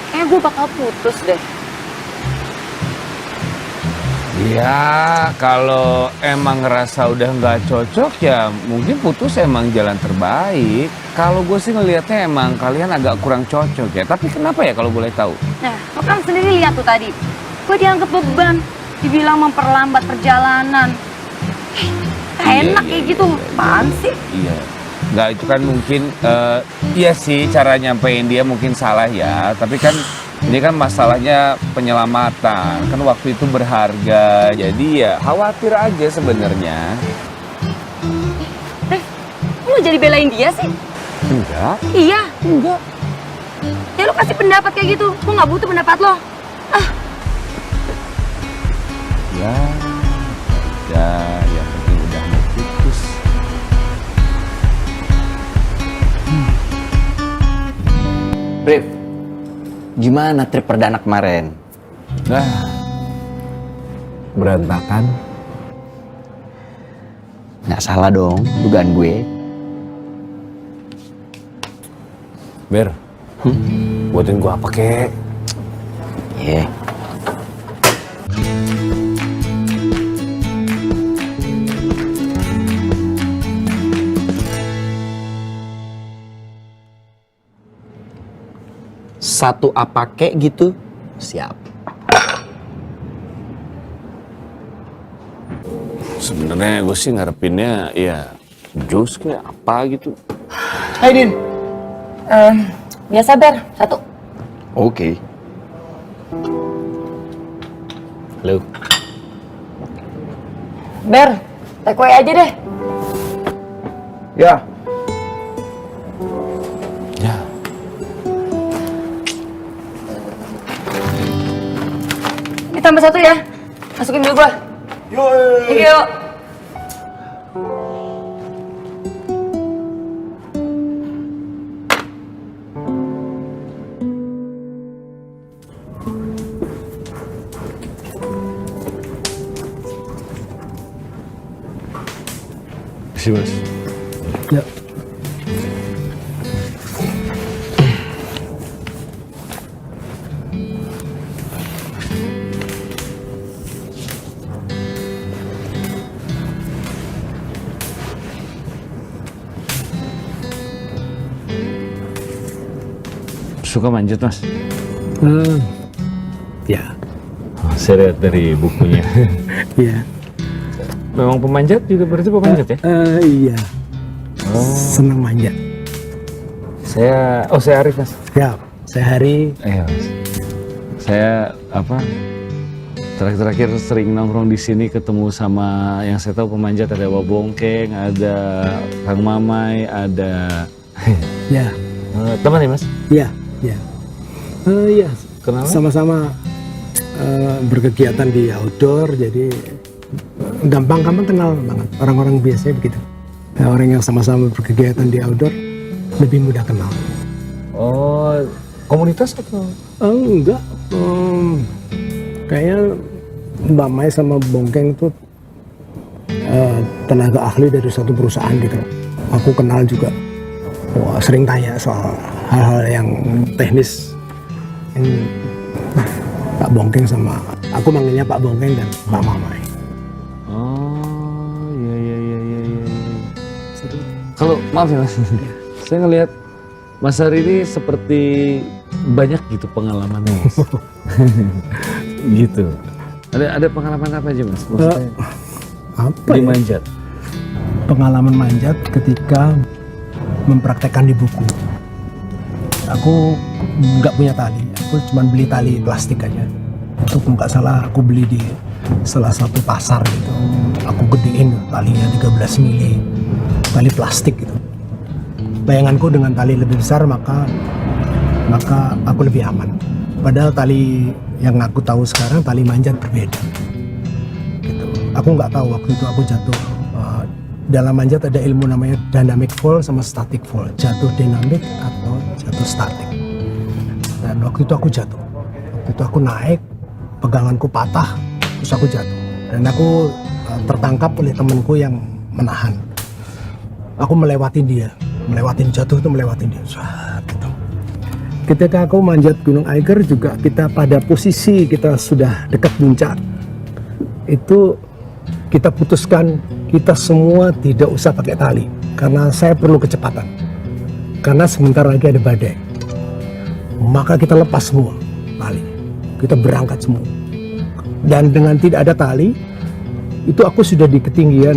Kayaknya gue bakal putus deh. Ya, kalau emang ngerasa udah nggak cocok ya mungkin putus emang jalan terbaik. Kalau gue sih ngelihatnya emang kalian agak kurang cocok ya. Tapi kenapa ya kalau boleh tahu? Nah, lo kan sendiri lihat tuh tadi. Gue dianggap beban. Dibilang memperlambat perjalanan. Enak kayak gitu. Apaan sih? Iya. Nggak, itu kan mungkin, iya sih cara nyampein dia mungkin salah ya. Tapi kan ini kan masalahnya penyelamatan. Kan waktu itu berharga. Jadi ya khawatir aja sebenarnya. Lo jadi belain dia sih? Enggak. Iya. Enggak. Ya lo kasih pendapat kayak gitu. Gue nggak butuh pendapat lo. Ya penting udah mau putus. Rif, gimana trip perdana kemarin? Berantakan. Nggak salah dong, dugaan gue. Ber, buatin gua apa kek? Iya, Satu apa kek gitu, siap. Sebenarnya gue sih ngarepinnya ya jus kayak apa gitu. Hai Din. Biasa Ber, satu. Oke. Halo. Ber, take away aja deh. Ya. Ini tambah satu ya. Masukin dulu gua. Yuk. Terima kasih Mas. Ya. Suka manjat Mas? Ya. Oh, saya lihat dari bukunya. Iya. Memang pemanjat juga berarti pemanjat ya? Iya. Oh. Senang manjat. Saya Arif Mas. Ya, saya Hari. Mas. Saya terakhir sering nongkrong di sini ketemu sama yang saya tahu pemanjat, ada Wabongkeng, ada Kang Mamai, ada Ya. teman ya Mas? Iya, iya. Iya. Kenapa? Sama-sama berkegiatan di outdoor, jadi gampang kenal banget. Orang-orang biasanya begitu. Orang yang sama-sama berkegiatan di outdoor lebih mudah kenal. Oh, komunitas atau? Enggak. Kayaknya Mbak Mai sama Bongkeng itu tenaga ahli dari suatu perusahaan gitu. Aku kenal juga. Wah, sering tanya soal hal-hal yang teknis. Pak Bongkeng sama aku manggilnya Pak Bongkeng dan Pak Mamai. Oh, iya. Kalau maaf ya Mas, saya ngelihat Mas Hari ini seperti banyak gitu pengalamannya Mas. Gitu. Ada pengalaman apa aja Mas? Maksudnya Apa di ya? manjat? Pengalaman manjat ketika mempraktekkan di buku. Aku nggak punya tali, aku cuma beli tali plastik aja. Itu nggak salah aku beli di salah satu pasar gitu. Aku gedein talinya 13 mili, tali plastik gitu. Bayanganku dengan tali lebih besar maka aku lebih aman. Padahal tali yang aku tahu sekarang tali manjat berbeda. Gitu. Aku nggak tahu waktu itu aku jatuh. Dalam manjat ada ilmu namanya dynamic fall sama static fall, jatuh dinamik atau jatuh statik. Dan waktu itu aku jatuh. Waktu itu aku naik, peganganku patah, terus aku jatuh. Dan aku tertangkap oleh temanku yang menahan. Aku melewatin dia, jatuh itu melewatin dia. Gitu. Ketika aku manjat Gunung Eiger juga kita pada posisi kita sudah dekat puncak. Itu kita putuskan kita semua tidak usah pakai tali karena saya perlu kecepatan, karena sebentar lagi ada badai. Maka kita lepas semua tali, kita berangkat semua, dan dengan tidak ada tali itu aku sudah di ketinggian,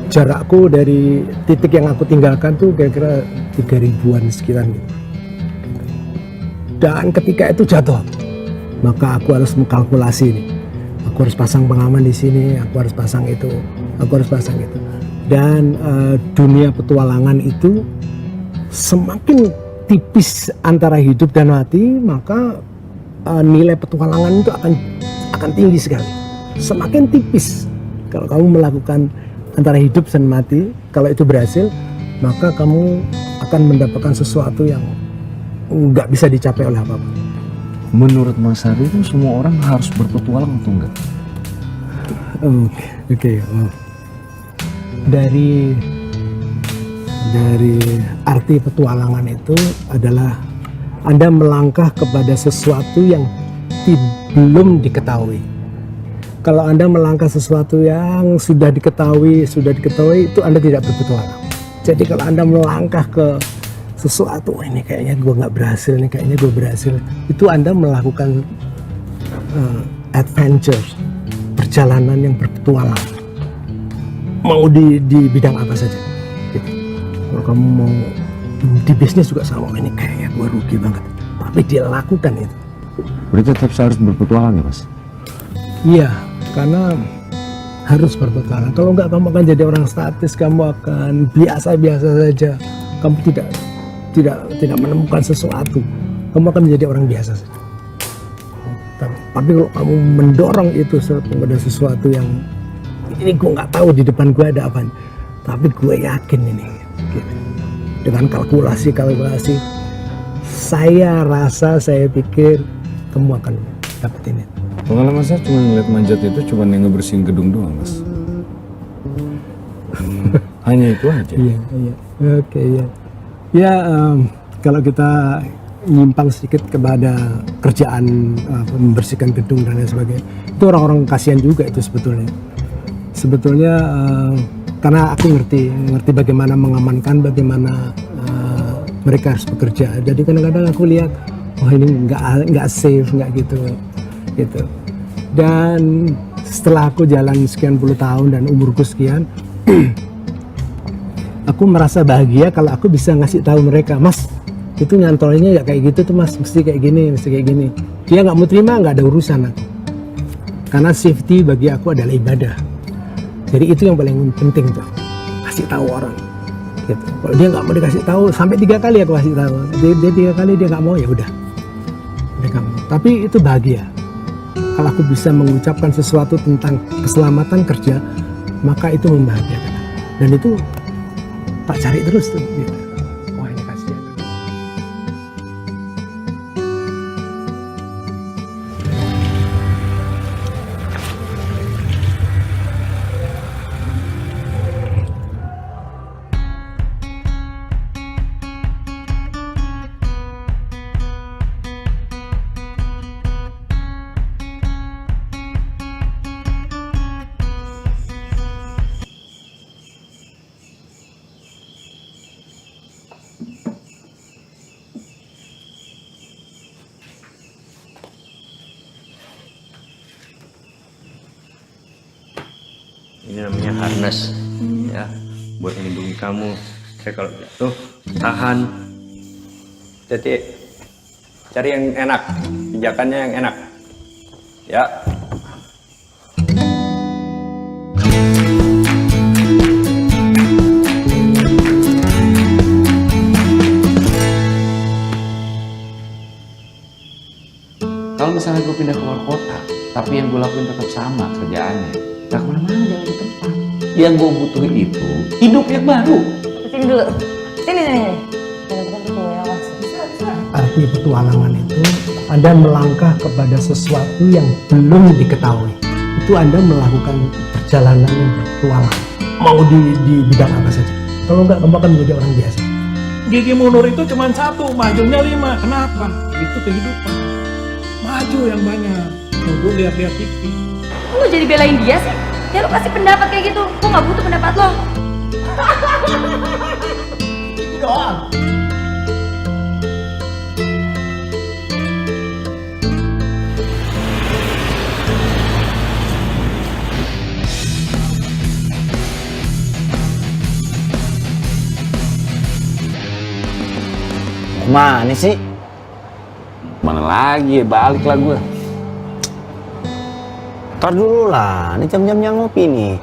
jarakku dari titik yang aku tinggalkan tuh kira-kira 3000-an sekian gitu. Dan ketika itu jatuh, maka aku harus mengkalkulasi nih. Aku harus pasang pengaman di sini, aku harus pasang itu, aku harus pasang itu. Dan dunia petualangan itu semakin tipis antara hidup dan mati, maka nilai petualangan itu akan tinggi sekali. Semakin tipis kalau kamu melakukan antara hidup dan mati, kalau itu berhasil, maka kamu akan mendapatkan sesuatu yang nggak bisa dicapai oleh apapun. Menurut Mas Hari itu semua orang harus berpetualang atau enggak? Oke. Dari arti petualangan itu adalah Anda melangkah kepada sesuatu yang pasti belum diketahui. Kalau Anda melangkah sesuatu yang sudah diketahui, itu Anda tidak berpetualang. Jadi kalau Anda melangkah ke sesuatu, ini kayaknya gue nggak berhasil, ini kayaknya gue berhasil, itu Anda melakukan adventure, perjalanan yang berpetualang. Mau di bidang apa saja. Gitu. Kalau kamu mau di bisnis juga sama, ini kayaknya gue rugi banget. Tapi dia lakukan itu. Berarti tetap harus berpetualang ya Mas? Iya, karena harus berpetualang. Kalau enggak kamu akan jadi orang statis, kamu akan biasa-biasa saja. Kamu tidak menemukan sesuatu. Kamu akan menjadi orang biasa saja. Tapi kalau kamu mendorong itu kepada sesuatu yang ini gue nggak tahu di depan gue ada apa, tapi gue yakin ini. Gitu. Dengan kalkulasi, saya pikir kamu akan dapetin itu. Pengalaman saya cuma ngeliat manjat itu cuma yang ngebersihin gedung doang, Mas. Hanya itu aja. Iya. Oke, ya. Ya, kalau kita nyimpang sedikit kepada kerjaan membersihkan gedung dan lain sebagainya, itu orang-orang kasihan juga itu sebetulnya. Karena aku ngerti bagaimana mengamankan, bagaimana mereka harus bekerja. Jadi kadang-kadang aku lihat, oh ini nggak safe, nggak gitu. Dan setelah aku jalan sekian puluh tahun dan umurku sekian, aku merasa bahagia kalau aku bisa ngasih tahu mereka, Mas, itu nyantolnya ya kayak gitu tuh Mas, mesti kayak gini. Dia nggak mau terima, nggak ada urusan aku. Karena safety bagi aku adalah ibadah. Jadi itu yang paling penting tuh, kasih tahu orang. Gitu. Kalau dia nggak mau dikasih tahu, sampai 3 kali aku kasih tahu. Dia 3 kali dia nggak mau, ya udah. Tapi itu bahagia. Kalau aku bisa mengucapkan sesuatu tentang keselamatan kerja, maka itu membahagiakan. Dan itu tak cari terus tuh. Gitu. Wah ini kasihan. Ini namanya harness, ya, buat melindungi kamu. Saya kalau jatuh tahan. Jadi cari yang enak, pijakannya yang enak, ya. Kalau misalnya gue pindah keluar kota, tapi yang gue lakuin tetap sama kerjaannya, gak kemana-mana, jangan di tempat. Yang gue butuh itu hidup yang baru. Sini dulu. Sini. Arti petualangan itu Anda melangkah kepada sesuatu yang belum diketahui. Itu Anda melakukan perjalanan yang berpetualang. Mau di bidang apa saja. Kalau enggak, kamu akan menjadi orang biasa. Gigi mundur itu cuma 1, majunya 5. Kenapa? Itu kehidupan. Maju yang banyak. Tunggu lihat-lihat TV. Lu jadi belain dia sih? Ya lu kasih pendapat kayak gitu. Gua nggak butuh pendapat lo. Itu doang. Mana sih? Mana lagi, balik lah gue. Ntar dulu lah, ini jam-jamnya ngopi nih.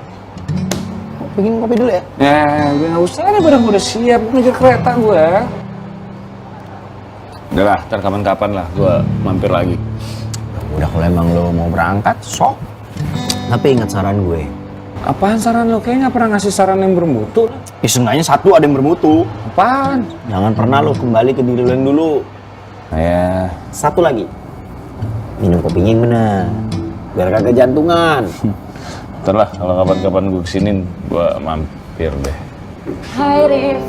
Bikin kopi dulu ya? Ya, gue nggak usah, ada barang udah siap, ngejar kereta gue. Udah lah, ntar kapan-kapan lah gue mampir lagi. Udah kalau emang lo mau berangkat, sok. Tapi ingat saran gue. Apaan saran lo? Kayaknya nggak pernah ngasih saran yang bermutu. Ya seenggaknya 1 ada yang bermutu. Apaan? Jangan pernah lo kembali ke diri lo yang dulu. Ya. 1 lagi. Minum kopinya yang benar. Biar kagak jantungan. Ntar lah, kalau kapan-kapan gue kesinin, gue mampir deh. Hai Rif.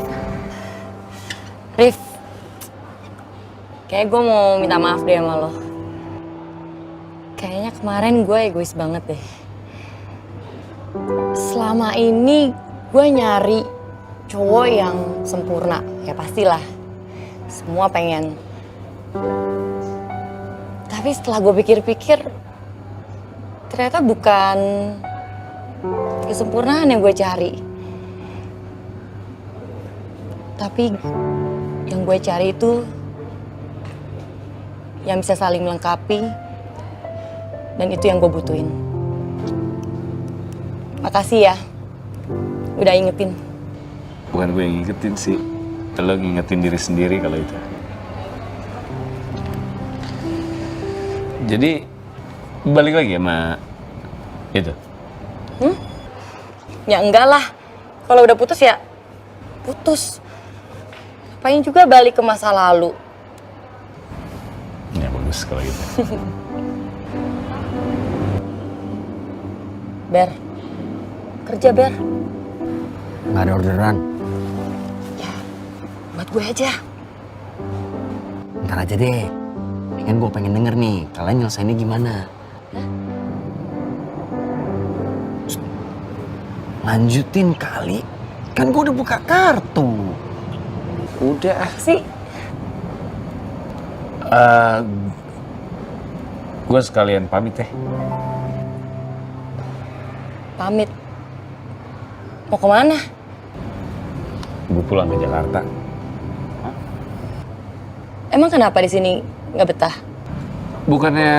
Rif. Kayak gue mau minta maaf deh sama lo. Kayaknya kemarin gue egois banget deh. Selama ini gue nyari cowok yang sempurna. Ya pastilah, semua pengen. Tapi setelah gue pikir-pikir, ternyata bukan kesempurnaan yang gue cari. Tapi yang gue cari itu yang bisa saling melengkapi, dan itu yang gue butuhin. Makasih ya, udah ingetin. Bukan gue yang ngingetin sih, lo ngingetin diri sendiri kalau itu. Jadi balik lagi sama itu? Ya enggak lah, kalau udah putus ya putus. Ngapain juga balik ke masa lalu. Ya bagus kalau gitu. Ber, kerja Ber. Nggak ada orderan. Buat gue aja. Ntar aja deh. Kan gue pengen denger nih, kalian nyelesainnya gimana? Lanjutin kali. Kan gue udah buka kartu. Udah. Sih. Gue sekalian pamit ya. Pamit. Mau kemana? Gue pulang ke Jakarta. Emang kenapa di sini nggak betah? Bukannya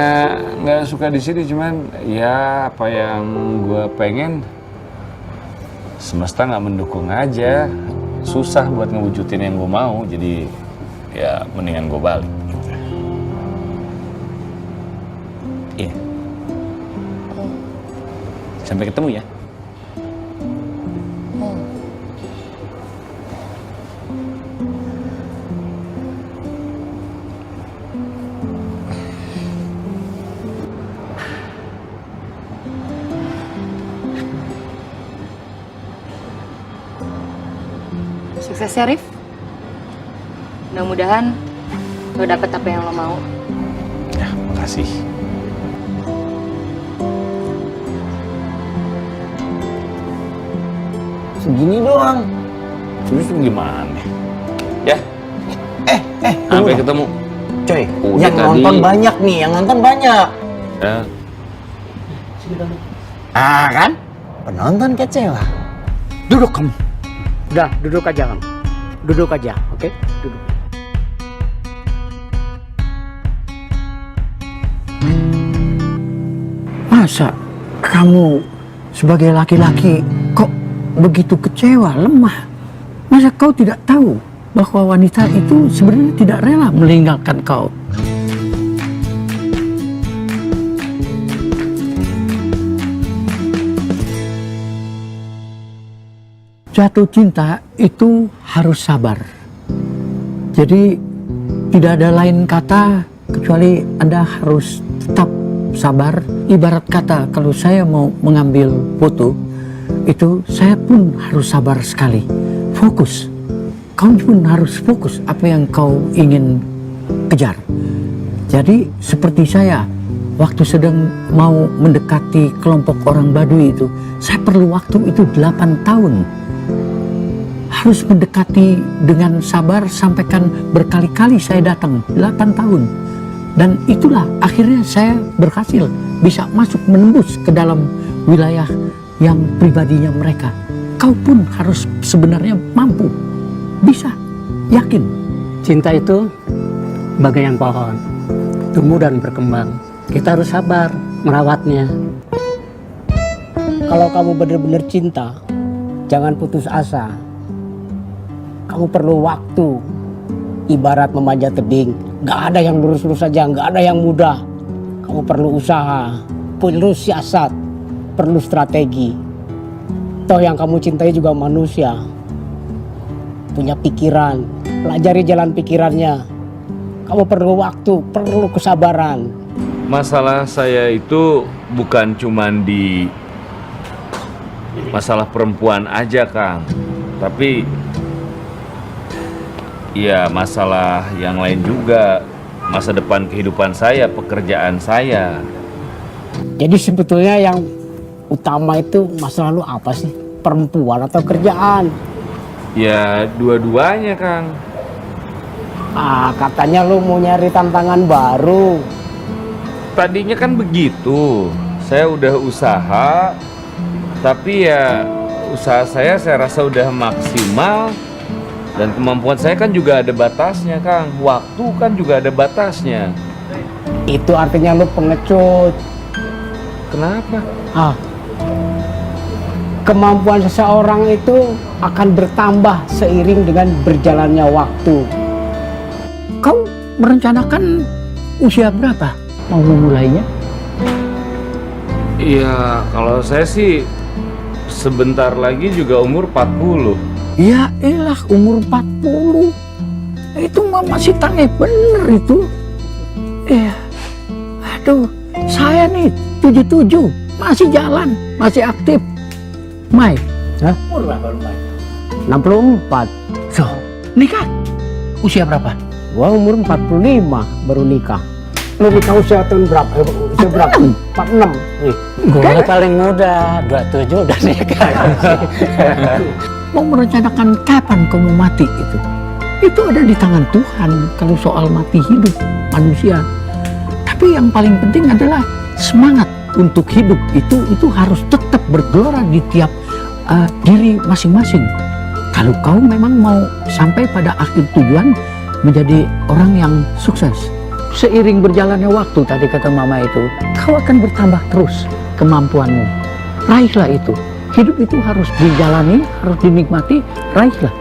nggak suka di sini, cuman ya apa yang gue pengen semesta nggak mendukung aja. Susah buat ngewujudin yang gue mau, jadi ya mendingan gue balik. Gitu. Iya. Sampai ketemu ya. Sukses ya, Rif. Mudah-mudahan lo dapet apa yang lo mau. Ya, makasih. Segini doang. Terus gimana? Ya. Sampai ketemu. Coy, Udah yang tadi. nonton banyak nih, yang nonton banyak. Ya. Ah kan? Penonton kecewa. Duduk kamu. Udah, duduk aja kamu. Duduk aja, oke? Duduk. Masa kamu sebagai laki-laki kok begitu kecewa, lemah? Masa kau tidak tahu bahwa wanita itu sebenarnya tidak rela meninggalkan kau? Jatuh cinta itu harus sabar. Jadi tidak ada lain kata kecuali Anda harus tetap sabar. Ibarat kata kalau saya mau mengambil foto, itu saya pun harus sabar sekali. Fokus. Kau pun harus fokus apa yang kau ingin kejar. Jadi seperti saya, waktu sedang mau mendekati kelompok orang Baduy itu, saya perlu waktu itu 8 tahun. Harus mendekati dengan sabar, sampaikan berkali-kali saya datang 8 tahun. Dan itulah akhirnya saya berhasil bisa masuk menembus ke dalam wilayah yang pribadinya mereka. Kau pun harus sebenarnya mampu, bisa, yakin. Cinta itu bagaikan pohon, tumbuh dan berkembang. Kita harus sabar merawatnya. Kalau kamu benar-benar cinta, jangan putus asa. Kamu perlu waktu, ibarat memanjat tebing. Gak ada yang lurus-lurus saja, gak ada yang mudah. Kamu perlu usaha, perlu siasat, perlu strategi. Toh yang kamu cintai juga manusia, punya pikiran, pelajari jalan pikirannya. Kamu perlu waktu, perlu kesabaran. Masalah saya itu bukan cuman di masalah perempuan aja, Kang. Tapi ya masalah yang lain juga. Masa depan kehidupan saya, pekerjaan saya. Jadi sebetulnya yang utama itu masalah lu apa sih? Perempuan atau kerjaan? Ya dua-duanya Kang. Katanya lu mau nyari tantangan baru. Tadinya kan begitu. Saya udah usaha, tapi ya usaha saya rasa udah maksimal. Dan kemampuan saya kan juga ada batasnya Kang. Waktu kan juga ada batasnya. Itu artinya lu pengecut. Kenapa? Kemampuan seseorang itu akan bertambah seiring dengan berjalannya waktu. Kau merencanakan usia berapa mau memulainya? Iya, kalau saya sih sebentar lagi juga umur 40. Ya elah, umur 40. Itu mah masih tangeh bener itu. Aduh, saya nih 77, masih jalan, masih aktif. Mai, umur berapa lu, Mai? 64. So, nikah usia berapa? Gua umur 45 baru nikah. Lu nikah usia tahun berapa? Usia berapa? 46. Gue paling muda, 27 udah nikah. Mau merencanakan kapan kamu mati itu ada di tangan Tuhan kalau soal mati hidup manusia. Tapi yang paling penting adalah semangat untuk hidup itu harus tetap bergelora di tiap diri masing-masing. Kalau kau memang mau sampai pada akhir tujuan menjadi orang yang sukses, seiring berjalannya waktu tadi kata mama itu, kau akan bertambah terus kemampuanmu. Raihlah itu. Hidup itu harus dijalani, harus dinikmati, raihlah.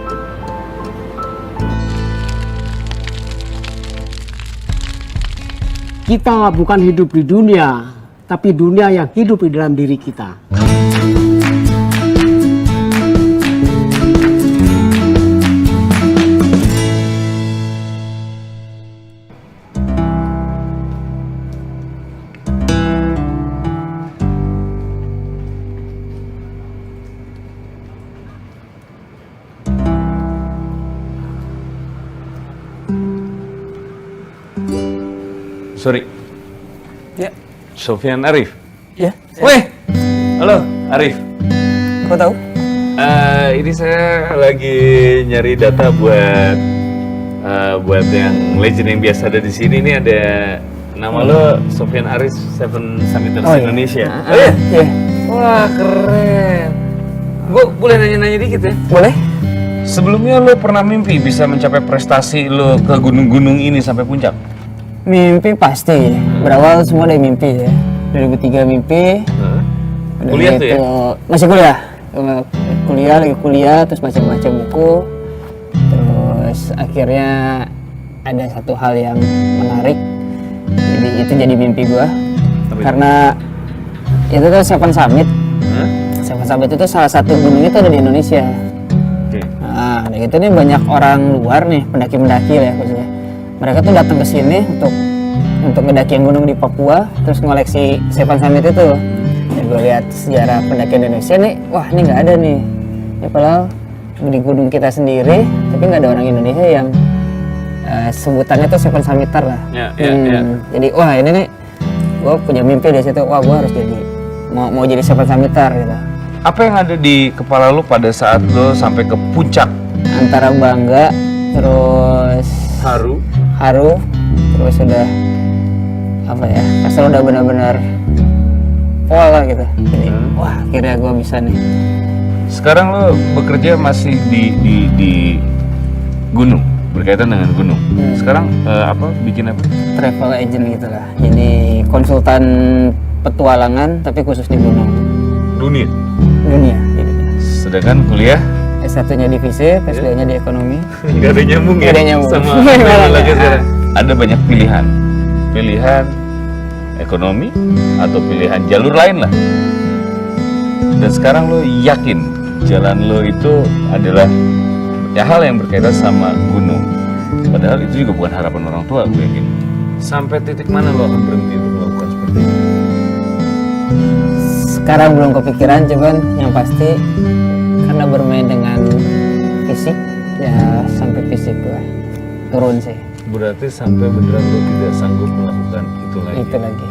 Kita bukan hidup di dunia, tapi dunia yang hidup di dalam diri kita. Sorry. Ya. Sofyan Arif. Ya. Weh. Halo, Arif. Kau tahu? Ini saya lagi nyari data buat yang legend yang biasa ada di sini. Ini ada nama lo Sofyan Arif, Seven Summiters Indonesia. Iya. Wah, keren. Gue boleh nanya-nanya dikit ya? Boleh. Sebelumnya lo pernah mimpi bisa mencapai prestasi lo ke gunung-gunung ini sampai puncak? Mimpi pasti, berawal semua dari mimpi ya. 2003 mimpi. Kuliah tuh ya? Masih kuliah. Lagi kuliah, terus baca-baca buku. Terus akhirnya ada satu hal yang menarik. Jadi itu jadi mimpi gua. Karena itu tuh Seven Summit. Seven Summit itu salah satu gunung itu ada di Indonesia. Nah, dan itu nih banyak orang luar nih, pendaki-pendaki lah ya khususnya. Mereka tuh datang ke sini untuk ngedakiin gunung di Papua, terus ngoleksi Seven Summit itu. Dan gue lihat sejarah pendakian Indonesia nih, wah ini nggak ada nih. Ya padahal di gunung kita sendiri, tapi nggak ada orang Indonesia yang sebutannya tuh Seven Summiter lah. Jadi wah ini nih, gue punya mimpi dari situ. Wah gue harus jadi mau jadi Seven Summiter gitu. Apa yang ada di kepala lo pada saat lo sampai ke puncak? Antara bangga, terus haru, terus udah apa ya, asal udah benar-benar pol lah gitu. Jadi wah akhirnya gue bisa nih. Sekarang lo bekerja masih di gunung, berkaitan dengan gunung. Sekarang bikin apa? Travel agent gitu lah. Jadi konsultan petualangan tapi khusus di gunung. Dunia. Jadi. Sedangkan kuliah? S1-nya di FISIP, S2-nya di ekonomi. Gak ada nyambung ya? Gak ada nyambung. Sama lagi sekarang. Ada banyak pilihan. Pilihan ekonomi atau pilihan jalur lain lah. Dan sekarang lo yakin jalan lo itu adalah ya hal yang berkaitan sama gunung. Padahal itu juga bukan harapan orang tua, gue yakin. Sampai titik mana lo akan berhenti untuk melakukan seperti itu? Sekarang belum kepikiran, cuman yang pasti karena bermain dengan fisik, ya sampai fisik gue turun sih. Berarti sampai beneran lo tidak sanggup melakukan itu lagi? Itu lagi.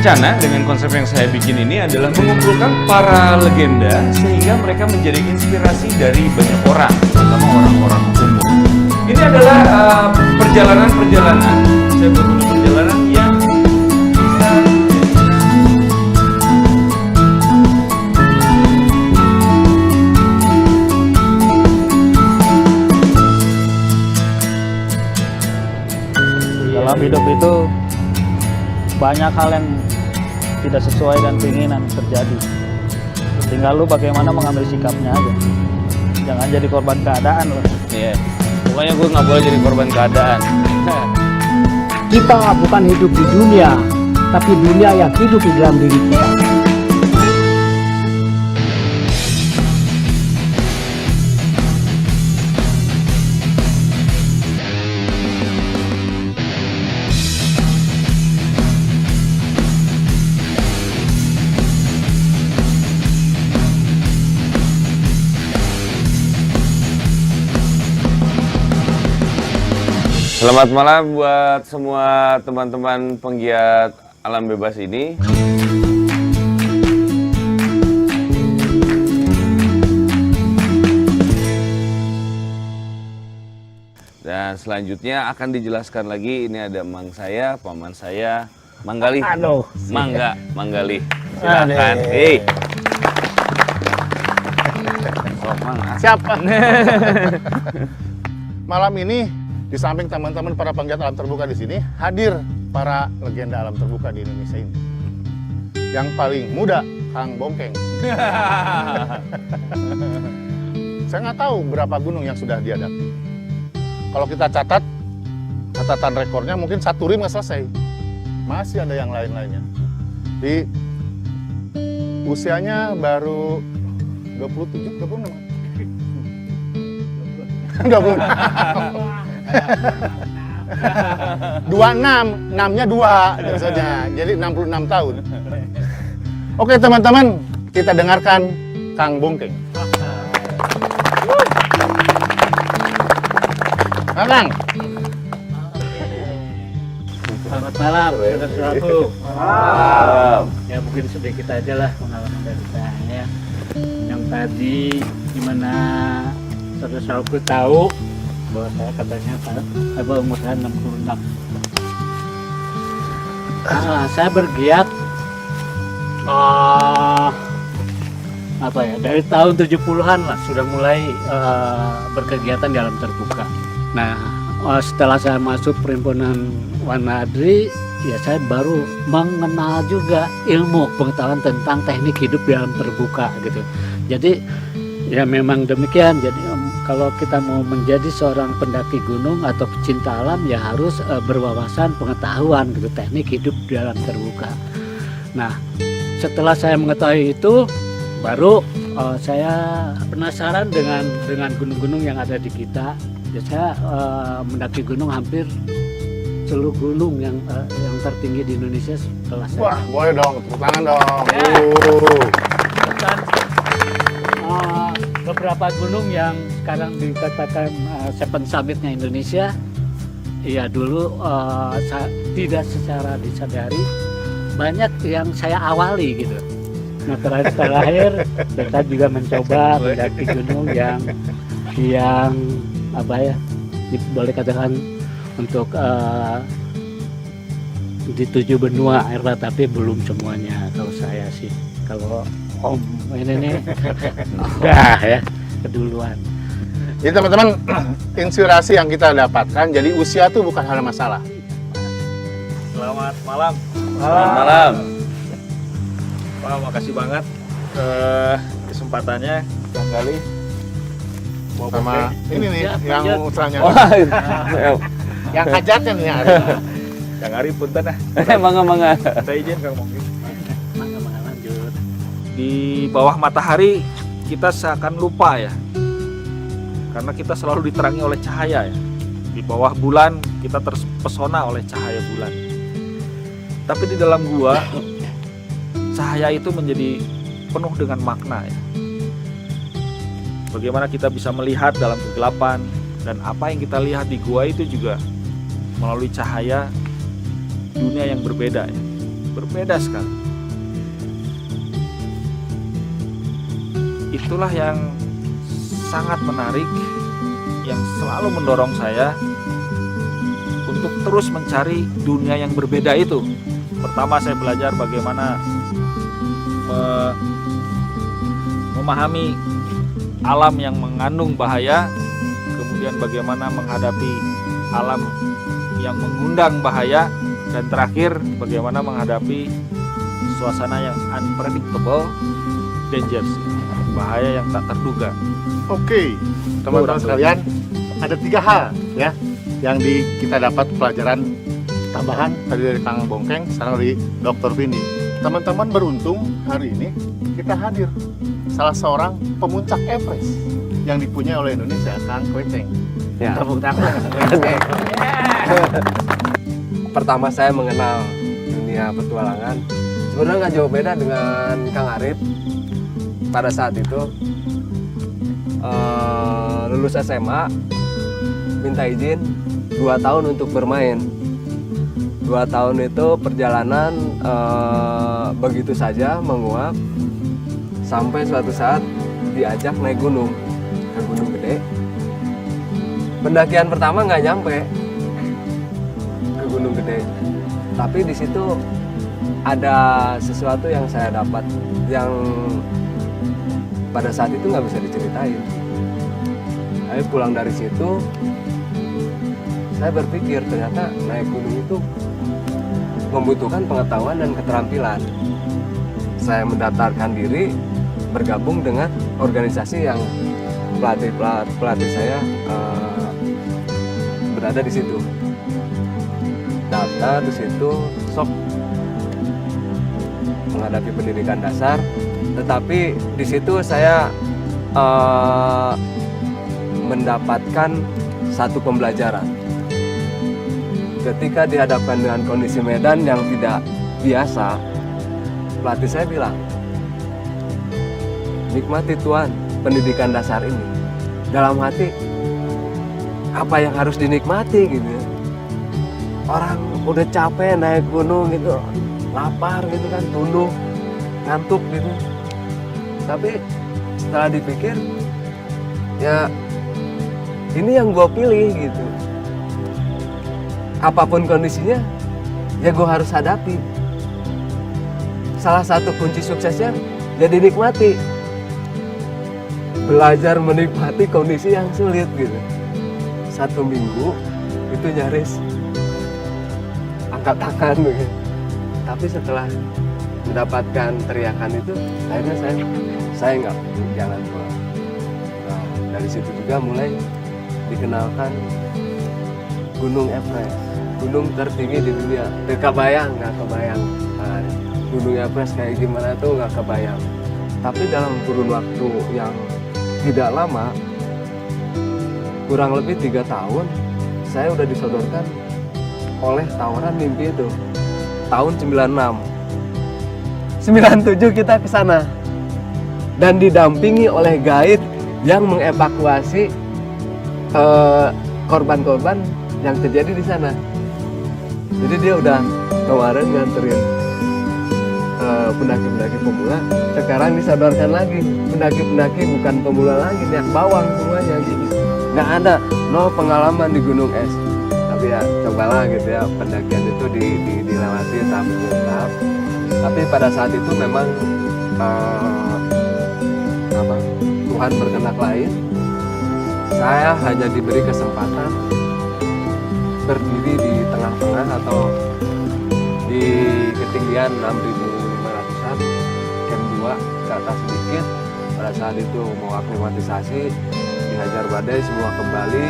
rencana dengan konsep yang saya bikin ini adalah mengumpulkan para legenda sehingga mereka menjadi inspirasi dari banyak orang, terutama orang-orang umum. Ini adalah perjalanan-perjalanan, saya buat perjalanan yang bisa Dalam hidup itu banyak hal yang tidak sesuai dengan keinginan terjadi. Tinggal lu bagaimana mengambil sikapnya aja. Jangan jadi korban keadaan lo. Iya. Pokoknya gue nggak boleh jadi korban keadaan. Kita bukan hidup di dunia, tapi dunia yang hidup di dalam diri kita. Selamat malam buat semua teman-teman penggiat alam bebas ini. Dan selanjutnya akan dijelaskan lagi, ini ada Mang saya, paman saya, Mang Galih. Aduh. Mang Galih. Silakan. Hei. Siapa? Malam ini di samping teman-teman para penggiat alam terbuka di sini, hadir para legenda alam terbuka di Indonesia ini. Yang paling muda, Kang Bongkeng. Saya nggak tahu berapa gunung yang sudah dia daki. Kalau kita catat, catatan rekornya mungkin 1 rim nggak selesai. Masih ada yang lain-lainnya. Di usianya baru 27, 26. 26. 26, 6-nya 2 maksudnya. Jadi 66 tahun. Oke teman-teman, kita dengarkan Kang Bongkeng. Kang. Selamat malam, saudara-saudaraku. Malam. Ya mungkin sedikit aja lah pengalaman dari saya. Yang tadi gimana saudara-saudaraku tahu bahwa saya katanya umur saya 66. Saya bergiat dari tahun 70-an lah sudah mulai berkegiatan di alam terbuka. Nah, setelah saya masuk perhimpunan Wanadri, ya saya baru mengenal juga ilmu pengetahuan tentang teknik hidup di alam terbuka gitu. Jadi ya memang demikian. Jadi kalau kita mau menjadi seorang pendaki gunung atau pecinta alam ya harus berwawasan pengetahuan gitu teknik hidup di alam terbuka. Nah, setelah saya mengetahui itu baru saya penasaran dengan gunung-gunung yang ada di kita. Ya, saya mendaki gunung hampir seluruh gunung yang tertinggi di Indonesia setelah saya. Wah, boleh dong, tepuk tangan dong. Beberapa gunung yang sekarang dikatakan Seven Summit-nya Indonesia, ya dulu tidak secara disadari banyak yang saya awali gitu. Nah terakhir kita juga mencoba mendaki gunung yang apa ya, boleh katakan untuk di 7 benua air, tapi belum semuanya kalau saya sih. Kalau Om ini nih udah ya keduluan. Jadi teman-teman, inspirasi yang kita dapatkan, jadi usia tuh bukan hal masalah. Selamat malam. Selamat malam. Wah, makasih banget kesempatannya Kang Galih. Sama ini nih yang usahanya. Yang hajatnya nih ya. Kang Ari punten ah. Mangga. Saya izin Kang Mongki. Di bawah matahari kita seakan lupa ya, karena kita selalu diterangi oleh cahaya ya. Di bawah bulan kita terpesona oleh cahaya bulan. Tapi di dalam gua cahaya itu menjadi penuh dengan makna ya. Bagaimana kita bisa melihat dalam kegelapan, dan apa yang kita lihat di gua itu juga melalui cahaya dunia yang berbeda ya. berbeda sekali. Itulah yang sangat menarik, yang selalu mendorong saya untuk terus mencari dunia yang berbeda itu. Pertama saya belajar bagaimana memahami alam yang mengandung bahaya, kemudian bagaimana menghadapi alam yang mengundang bahaya, dan terakhir bagaimana menghadapi suasana yang unpredictable, dangerous, bahaya yang tak terduga. Oke, teman-teman sekalian, ada 3 hal ya yang kita dapat pelajaran tambahan tadi dari Kang Bongkeng, sekarang dari Dr. Vindi. Teman-teman beruntung hari ini kita hadir salah seorang pemuncak Everest yang dipunyai oleh Indonesia, Kang Kweceng. Ya. Tepuk tangan. Pertama saya mengenal dunia petualangan sebenarnya nggak jauh beda dengan Kang Arif. Pada saat itu lulus SMA, minta izin 2 tahun untuk bermain. 2 tahun itu perjalanan begitu saja menguap sampai suatu saat diajak naik gunung, ke Gunung Gede. Pendakian pertama nggak nyampe ke Gunung Gede, tapi di situ ada sesuatu yang saya dapat yang pada saat itu nggak bisa diceritain. Saya pulang dari situ, saya berpikir ternyata naik gunung itu membutuhkan pengetahuan dan keterampilan. Saya mendaftarkan diri bergabung dengan organisasi yang pelatih saya berada di situ. Daftar di situ, sok menghadapi pendidikan dasar, tetapi di situ saya mendapatkan satu pembelajaran. Ketika dihadapkan dengan kondisi medan yang tidak biasa, pelatih saya bilang, nikmati Tuhan pendidikan dasar ini. Dalam hati, apa yang harus dinikmati gitu ya. Orang udah capek naik gunung gitu, lapar gitu kan, tunduk, ngantuk gitu. Tapi setelah dipikir, ya ini yang gue pilih gitu. Apapun kondisinya, ya gue harus hadapi. Salah satu kunci suksesnya, jadi nikmati. Belajar menikmati kondisi yang sulit gitu. 1 minggu itu nyaris angkat tangan gitu. Tapi setelah mendapatkan teriakan itu, akhirnya saya nggak jangan pulang. Nah, dari situ juga mulai dikenalkan Gunung Everest, gunung tertinggi di dunia. Nggak kebayang. Nah, Gunung Everest kayak gimana tuh nggak kebayang. Tapi dalam kurun waktu yang tidak lama, kurang lebih 3 tahun, saya udah disodorkan oleh tawaran mimpi itu. Tahun 96, 97 kita ke sana dan didampingi oleh guide yang mengevakuasi korban-korban yang terjadi di sana. Jadi dia udah kemarin nganterin pendaki-pendaki pemula, sekarang disodorkan lagi pendaki-pendaki bukan pemula lagi, niat bawang semuanya gitu. Nggak ada no pengalaman di gunung es, tapi ya cobalah gitu ya, pendakian itu dilewati tahap demi tahap. Tapi pada saat itu memang Tuhan berkehendak lain. Saya hanya diberi kesempatan berdiri di tengah-tengah atau di ketinggian 6.500-an, camp 2 ke atas sedikit. Pada saat itu mau aklimatisasi, dihajar badai, semua kembali,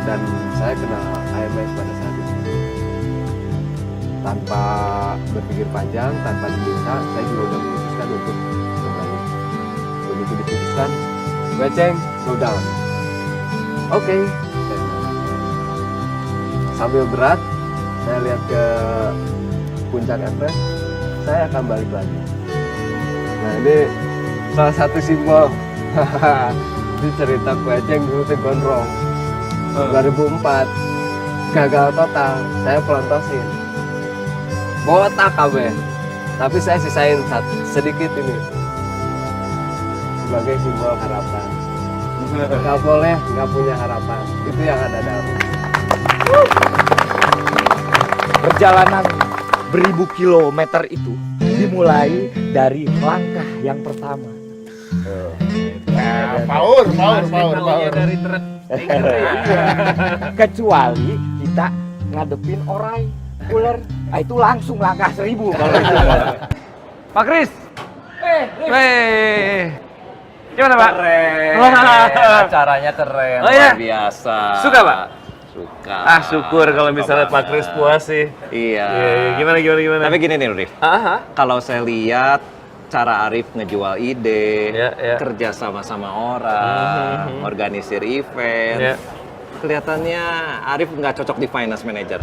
dan saya kena AMS pada saat itu. Tanpa berpikir panjang, tanpa diminta, saya juga sudah memutuskan untuk kembali. Begitu diputuskan, Kweceng, slow down. Oke. Sambil berat, saya lihat ke puncak Everest, saya akan balik lagi. Nah, ini salah satu simbol. Ini cerita Kweceng dulu di Gondrong. 2004, gagal total, saya pelontosin. Botak kabeh. Tapi saya sisain sedikit ini sebagai simbol harapan. Nggak boleh nggak punya harapan. Itu yang ada dalam. Perjalanan beribu kilometer itu dimulai dari langkah yang pertama. Power. Dari kecuali kita ngadepin orai, ular, itu langsung langkah 1000 kalau itu. Pak Kris. Gimana Pak? Keren. Acaranya keren, Oh, iya? luar biasa. Suka Pak? Suka. Ah syukur kalau misalnya Pak Kris puas sih. Iya. Gimana? Tapi gini nih Rif, kalau saya lihat cara Arif ngejual ide, kerja sama orang, organisir event, kelihatannya Arif nggak cocok di finance manager.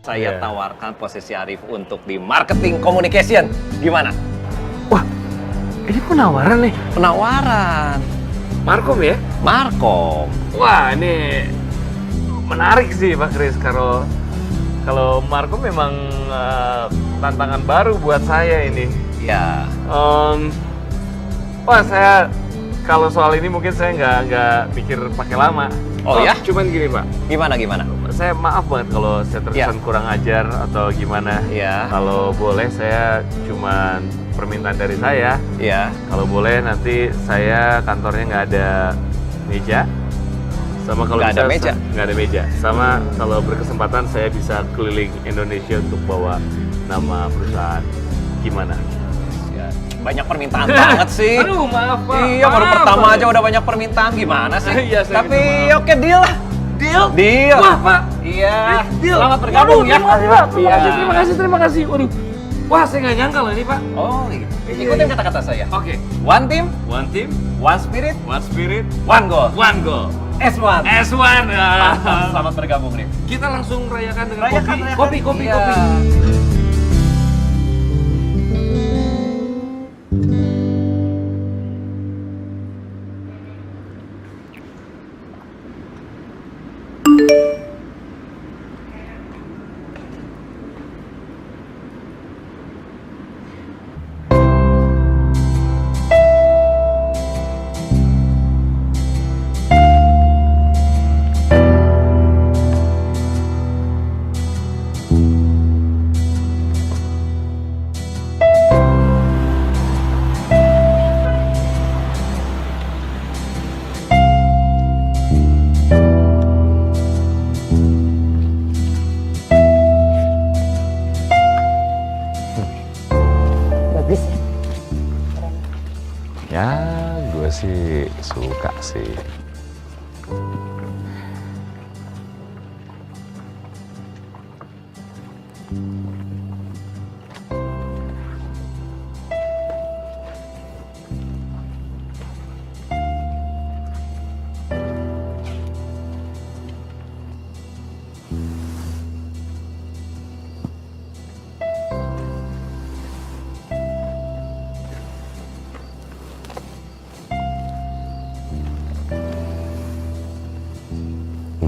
Saya tawarkan posisi Arif untuk di marketing communication. Gimana? Ini penawaran nih? Penawaran. Markom ya? Markom. Wah ini menarik sih Pak Kris. Kalau Markom memang tantangan baru buat saya ini. Ya. Wah saya kalau soal ini mungkin saya nggak mikir pakai lama. Oh ya? Cuman gini Pak. Gimana? Saya maaf banget kalau saya terkesan kurang ajar atau gimana. Iya. Kalau boleh saya cuman permintaan dari saya. Iya. Kalau boleh nanti saya kantornya nggak ada meja. Sama kalau Nggak ada meja? Nggak ada meja. Sama kalau berkesempatan saya bisa keliling Indonesia untuk bawa nama perusahaan. Gimana? Banyak permintaan banget sih. Aduh maaf Pak. Iya, baru pertama aja udah banyak permintaan, gimana sih? Iya, saya Tapi minta maaf. oke, deal lah. Deal. Wah Pak. Iya. Deal. Selamat bergabung ya. Terima kasih Pak. Iya. Terima kasih. Waduh. Wah saya nggak nyangka loh ini Pak. Oh iya. Ikutin kata-kata saya. Oke. One team, One team, one spirit, one goal. S1. S1. Selamat bergabung nih. Kita langsung rayakan dengan Rayakan. kopi. Iya. Ya, gue sih suka sih.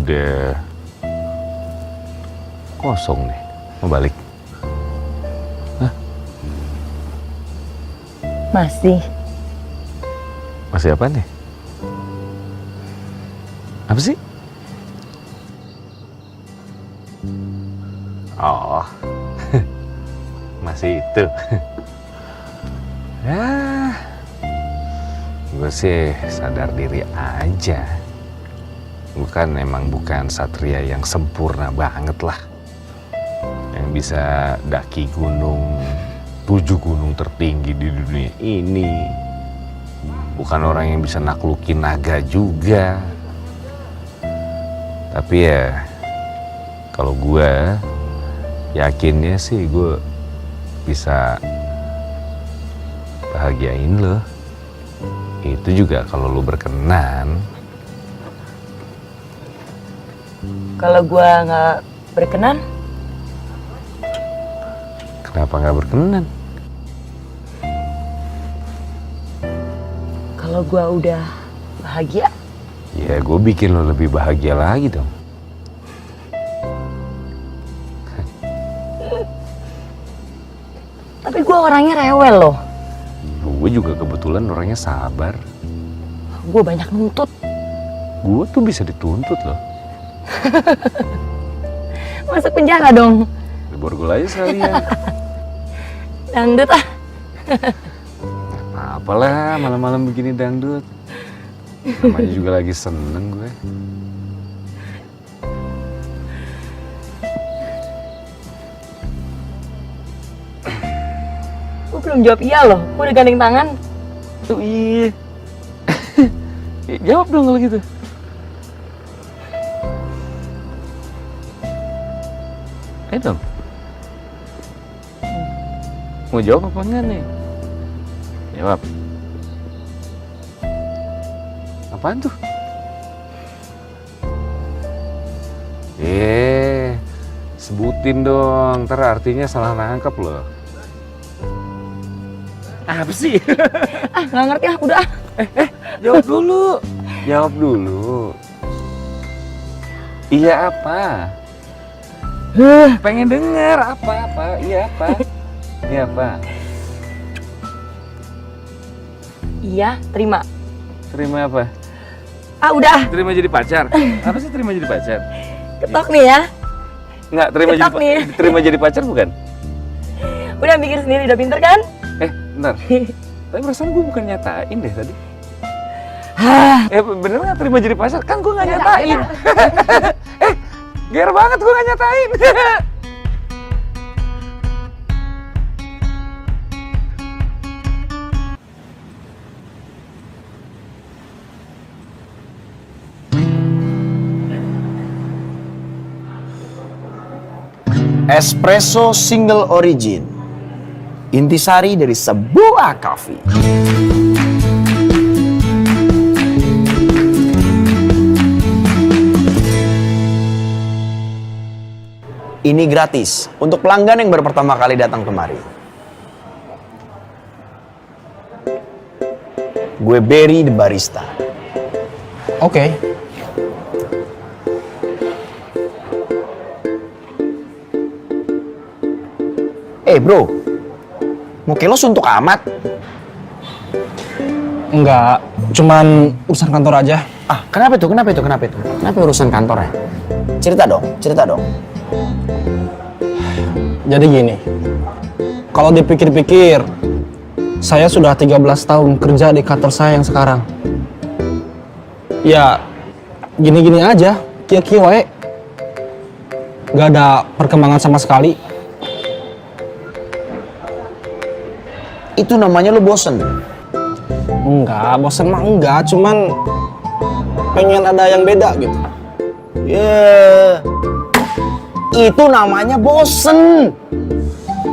Udah kosong nih, mau balik? Hah? Masih apa nih? Apa sih? Oh, masih itu. Ya, gue sih sadar diri aja. Bukan satria yang sempurna banget lah. Yang bisa daki gunung, 7 gunung tertinggi di dunia ini. Bukan orang yang bisa naklukin naga juga. Tapi ya, kalau gue yakinnya sih gue bisa bahagiain lo. Itu juga kalau lo berkenan. Kalau gua nggak berkenan, Kenapa nggak berkenan? kalau gua udah bahagia, Ya gue bikin lo lebih bahagia lagi dong. Tapi gue orangnya rewel loh. Gue juga kebetulan orangnya sabar. Gue banyak nuntut. Gue tuh bisa dituntut loh. Masuk penjara dong. Di borgol aja sekalian. Dangdut ah. Apalah malam-malam begini dangdut. Namanya juga lagi seneng gue. Gue belum jawab iya loh. Gue udah gandeng tangan. Tuh iya. Jawab dong kalau gitu. Ayo dong. Mau jawab apa enggak nih? Jawab. Apaan tuh? Sebutin dong, ntar artinya salah nangkep loh. Apa sih? Nggak ngerti ah, udah. Jawab dulu. Jawab dulu. Iya apa? Pengen denger apa? Iya apa? Iya apa? Iya, terima. Terima apa? Udah. Terima jadi pacar. Apa sih terima jadi pacar? Ketok nih ya. Nggak, terima jadi pacar bukan? Udah mikir sendiri, udah pinter kan? Bentar. Tapi perasaan gue bukan nyatain deh tadi. Bener nggak terima jadi pacar? Kan gue nggak nyatain. Ger banget gue nggak nyatain. Espresso single origin. Intisari dari sebuah kopi. Ini gratis untuk pelanggan yang baru pertama kali datang kemari. Gue Berry the barista. Oke. Bro, muka lo suntuk amat. Enggak, cuman urusan kantor aja. Kenapa itu? Kenapa urusan kantor ya? Cerita dong. Jadi gini, kalau dipikir-pikir, saya sudah 13 tahun kerja di kantor saya yang sekarang. Ya, gini-gini aja, kia-kia wae. Gak ada perkembangan sama sekali. Itu namanya lo bosen? Enggak, bosen mah enggak, cuman pengen ada yang beda gitu. Itu namanya bosen.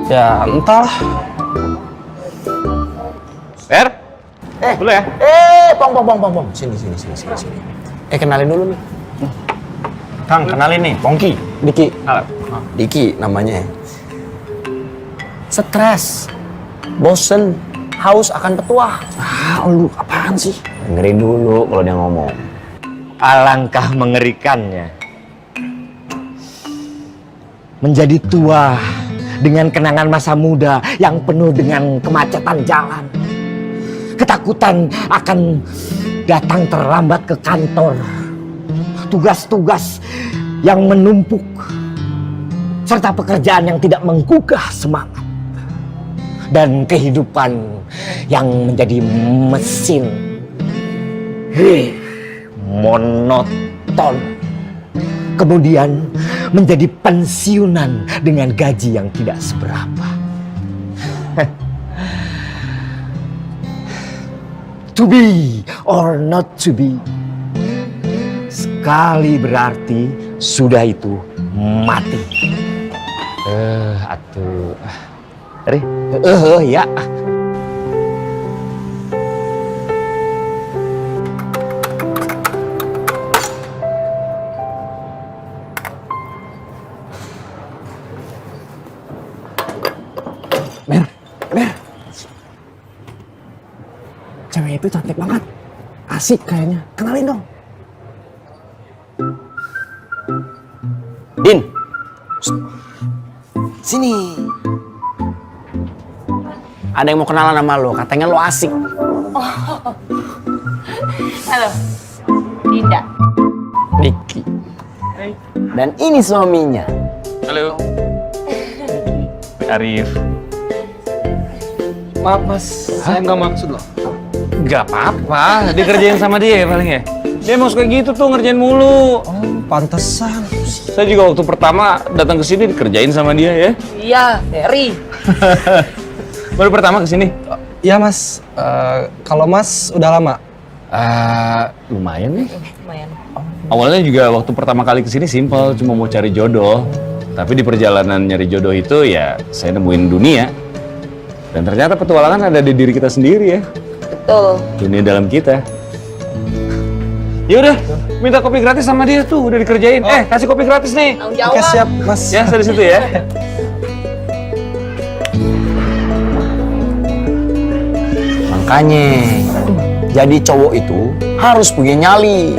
Ya, entah. Dulu ya. Pong. Sini. Kenalin dulu nih. Kang, kenalin nih, Pongki. Diki namanya. Stres, bosen, haus akan petuah. Lu apaan sih? Dengerin dulu kalau dia ngomong. Alangkah mengerikannya. Menjadi tua dengan kenangan masa muda yang penuh dengan kemacetan jalan. Ketakutan akan datang terlambat ke kantor. Tugas-tugas yang menumpuk. Serta pekerjaan yang tidak menggugah semangat. Dan kehidupan yang menjadi mesin. Monoton. Kemudian menjadi pensiunan dengan gaji yang tidak seberapa. To be or not to be. Sekali berarti sudah itu mati. Atuh. Ya. Mer. Cewek itu cantik banget. Asik kayaknya. Kenalin dong. Ada yang mau kenalan sama lo, katanya lo asik. Halo, Dinda. Diki. Dan ini suaminya. Halo. Arif. Maaf mas, saya nggak maksud loh. Gak apa-apa, dikerjain sama dia ya paling ya. Dia mau kayak gitu tuh, ngerjain mulu. Oh, pantesan. Saya juga waktu pertama datang ke sini dikerjain sama dia ya. Iya, Eri. Baru pertama ke sini? Iya mas, kalau mas udah lama? Lumayan nih. Lumayan. Awalnya juga waktu pertama kali ke sini simpel, cuma mau cari jodoh. Tapi di perjalanan nyari jodoh itu ya saya nemuin dunia. Dan ternyata petualangan ada di diri kita sendiri ya. Betul. Dunia dalam kita. Ya udah, minta kopi gratis sama dia tuh, udah dikerjain. Kasih kopi gratis nih. Tanggung jawab. Oke siap mas. Ya, saya di situ ya. Makanya, jadi cowok itu harus punya nyali.